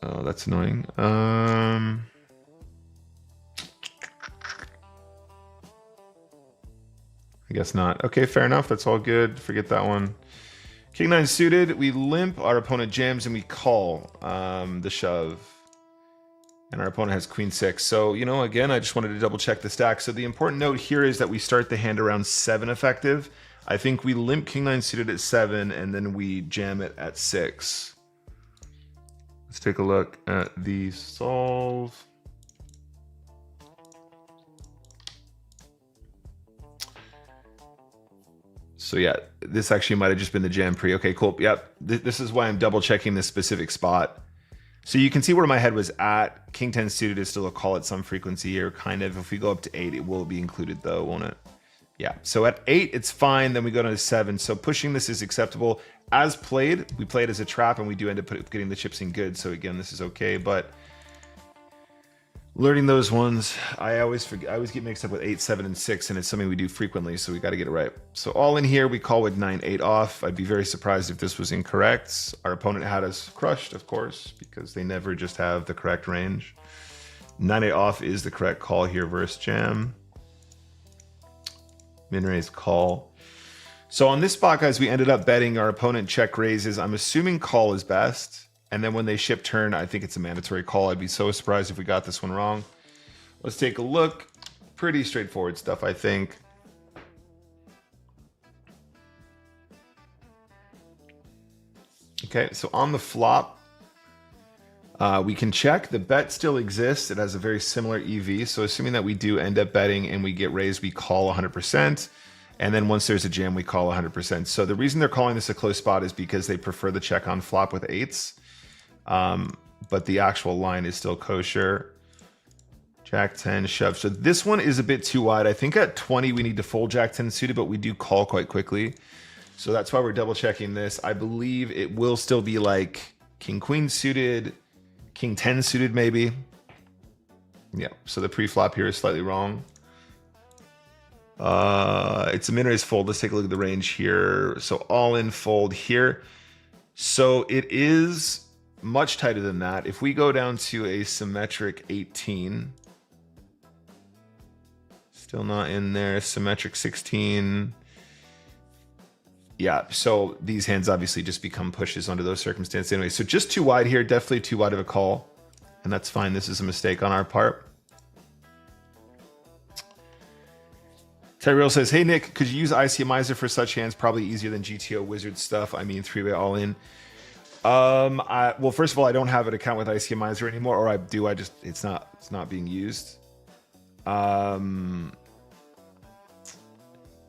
Oh, that's annoying. I guess not. Okay, fair enough. That's all good. Forget that one. King 9 suited. We limp. Our opponent jams and we call the shove. And our opponent has Queen 6. So, you know, again, I just wanted to double check the stack. So the important note here is that we start the hand around 7 effective. I think we limp King 9 suited at 7, and then we jam it at 6. Let's take a look at the solve. So yeah, this actually might have just been the jam pre. Okay, cool. Yep, this is why I'm double checking this specific spot. So you can see where my head was at. King 10 suited is still a call at some frequency here, kind of. If we go up to 8, it will be included though, won't it? Yeah, so at 8, it's fine. Then we go to 7. So pushing this is acceptable. As played, we play it as a trap, and we do end up getting the chips in good. So again, this is okay, but learning those ones, I always get mixed up with 8, 7, and 6, and it's something we do frequently, so we got to get it right. So all in here, we call with 9, 8 off. I'd be very surprised if this was incorrect. Our opponent had us crushed, of course, because they never just have the correct range. 9, 8 off is the correct call here versus jam. Min raise call. So on this spot, guys, we ended up betting our opponent check raises. I'm assuming call is best. And then when they ship turn, I think it's a mandatory call. I'd be so surprised if we got this one wrong. Let's take a look. Pretty straightforward stuff, I think. Okay, so on the flop, we can check. The bet still exists. It has a very similar EV. So assuming that we do end up betting and we get raised, we call 100%. And then once there's a jam, we call 100%. So the reason they're calling this a close spot is because they prefer the check on flop with 8s. But the actual line is still kosher. Jack 10 shove. So this one is a bit too wide. I think at 20 we need to fold Jack 10 suited, but we do call quite quickly. So that's why we're double checking this. I believe it will still be like King Queen suited, King 10 suited maybe. Yeah, so the pre-flop here is slightly wrong. It's a min-raise fold. Let's take a look at the range here. So all in fold here. So it is much tighter than that. If we go down to a symmetric 18, still not in there. Symmetric 16. Yeah, so these hands obviously just become pushes under those circumstances anyway. So just too wide here, definitely too wide of a call. And that's fine. This is a mistake on our part. Tyrell says, hey, Nick, could you use ICMizer for such hands? Probably easier than GTO wizard stuff. I mean, three-way all in. Well, first of all, I don't have an account with ICMizer anymore, or I do. It's not being used.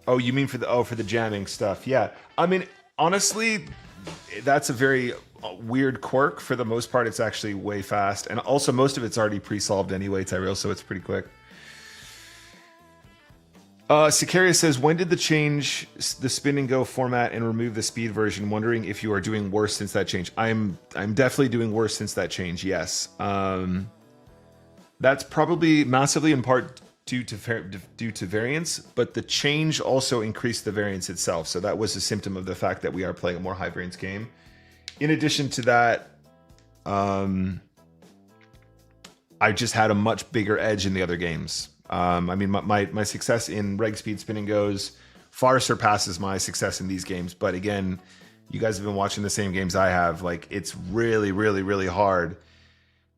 Oh, you mean for the jamming stuff? Yeah. I mean, honestly, that's a very weird quirk. For the most part, it's actually way fast, and also most of it's already pre-solved anyway, Tyrell, so it's pretty quick. Sicarius says, when did the change the spin and go format and remove the speed version? Wondering if you are doing worse since that change. I'm definitely doing worse since that change. Yes. That's probably massively in part due to variance, but the change also increased the variance itself. So that was a symptom of the fact that we are playing a more high variance game. In addition to that, I just had a much bigger edge in the other games. I mean, my success in reg speed spin and goes far surpasses my success in these games. But again, you guys have been watching the same games I have. Like, it's really, really, really hard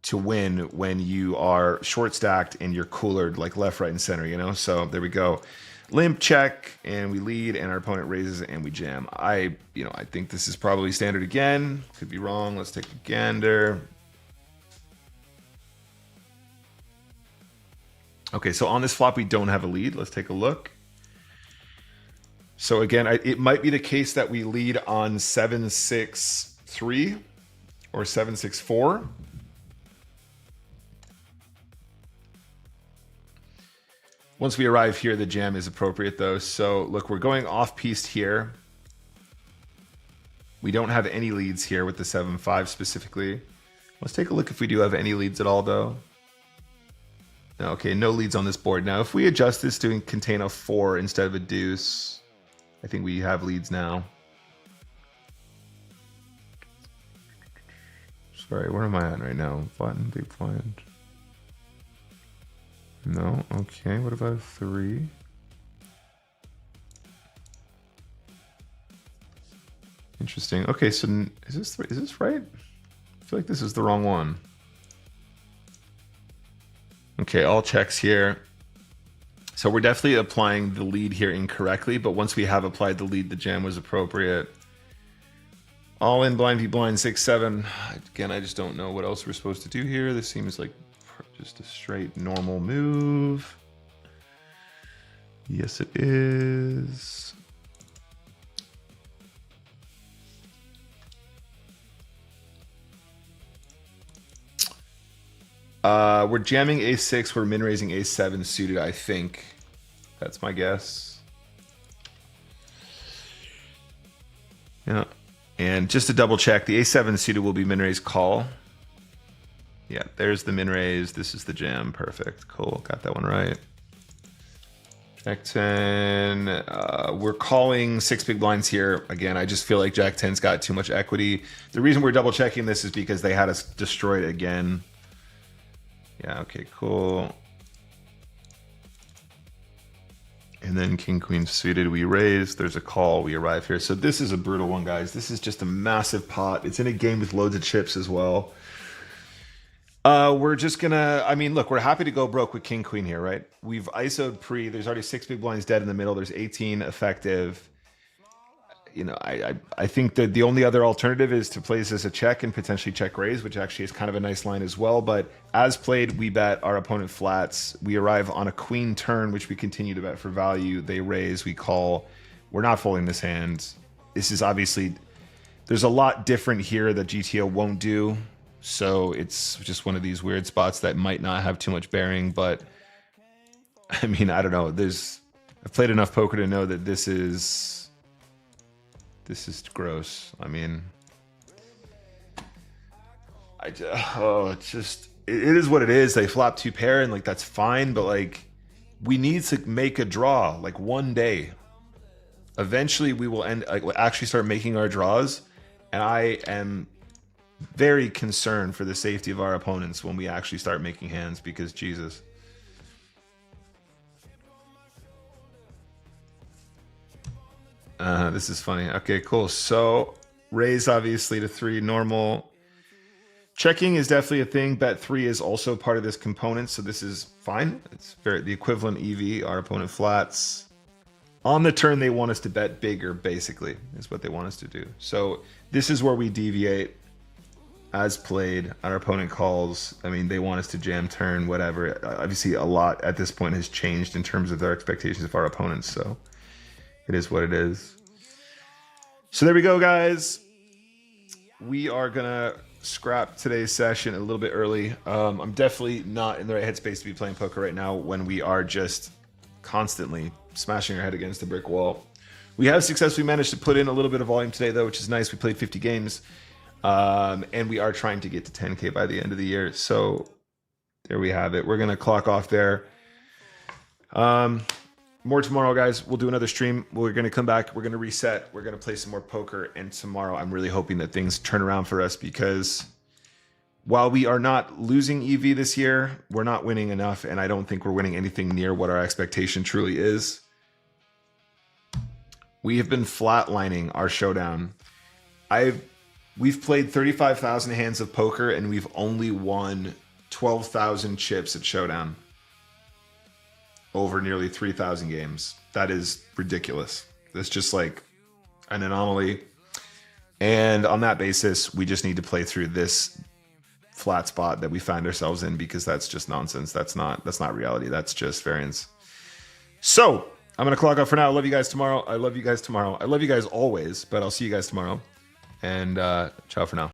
to win when you are short stacked and you're coolered like left, right, and center, you know? So there we go. Limp check, and we lead, and our opponent raises, and we jam. I think this is probably standard again. Could be wrong. Let's take a gander. Okay, so on this flop, we don't have a lead. Let's take a look. So again, it might be the case that we lead on 7-6-3 or 7-6-4. Once we arrive here, the jam is appropriate though. So look, we're going off-piste here. We don't have any leads here with the 7-5 specifically. Let's take a look if we do have any leads at all though. Okay, no leads on this board. Now, if we adjust this to contain a 4 instead of a deuce, I think we have leads now. Sorry, where am I at right now? Button, big blind. No, okay, what about 3? Interesting. Okay, so is this right? I feel like this is the wrong one. Okay, all checks here. So we're definitely applying the lead here incorrectly, but once we have applied the lead, the jam was appropriate. All in, blind v blind, 6-7. Again, I just don't know what else we're supposed to do here. This seems like just a straight normal move. Yes, it is. We're jamming A6. We're min raising A7 suited. I think that's my guess. Yeah, and just to double check, the A7 suited will be min raise call. Yeah, there's the min raise. This is the jam. Perfect. Cool. Got that one right. Jack 10. We're calling 6 big blinds here. Again, I just feel like Jack 10's got too much equity. The reason we're double checking this is because they had us destroyed again. Yeah, okay, cool. And then King Queen suited, we raise. There's a call, we arrive here. So this is a brutal one, guys. This is just a massive pot. It's in a game with loads of chips as well. We're just gonna, I mean, look, we're happy to go broke with King Queen here, right? We've ISO'd pre, there's already 6 big blinds dead in the middle. There's 18 effective. You know, I think that the only other alternative is to place this a check and potentially check raise, which actually is kind of a nice line as well. But as played, we bet our opponent flats. We arrive on a queen turn, which we continue to bet for value. They raise, we call. We're not folding this hand. This is obviously, there's a lot different here that GTO won't do. So it's just one of these weird spots that might not have too much bearing. But I mean, I don't know. I've played enough poker to know that this is gross. I mean, it is what it is. They flop 2 pair and like, that's fine. But like, we need to make a draw like one day. Eventually we will actually start making our draws. And I am very concerned for the safety of our opponents when we actually start making hands, because Jesus. This is funny. Okay, cool. So raise obviously to 3 normal. Checking is definitely a thing. Bet 3 is also part of this component, so this is fine. It's the equivalent EV. Our opponent flats. On the turn, they want us to bet bigger, basically, is what they want us to do. So this is where we deviate. As played, our opponent calls. I mean, they want us to jam turn, whatever. Obviously, a lot at this point has changed in terms of their expectations of our opponents, so it is what it is. So there we go, guys. We are gonna scrap today's session a little bit early. I'm definitely not in the right headspace to be playing poker right now when we are just constantly smashing our head against the brick wall. We have successfully managed to put in a little bit of volume today, though, which is nice. We played 50 games. And we are trying to get to 10K by the end of the year. So there we have it. We're going to clock off there. More tomorrow, guys. We'll do another stream. We're going to come back. We're going to reset. We're going to play some more poker. And tomorrow, I'm really hoping that things turn around for us, because while we are not losing EV this year, we're not winning enough. And I don't think we're winning anything near what our expectation truly is. We have been flatlining our showdown. We've played 35,000 hands of poker and we've only won 12,000 chips at Showdown over nearly 3,000 games. That is ridiculous. That's just like an anomaly. And on that basis, we just need to play through this flat spot that we find ourselves in, because that's just nonsense. That's not reality. That's just variance. So I'm going to clock off for now. I love you guys tomorrow. I love you guys tomorrow. I love you guys always, but I'll see you guys tomorrow. And ciao for now.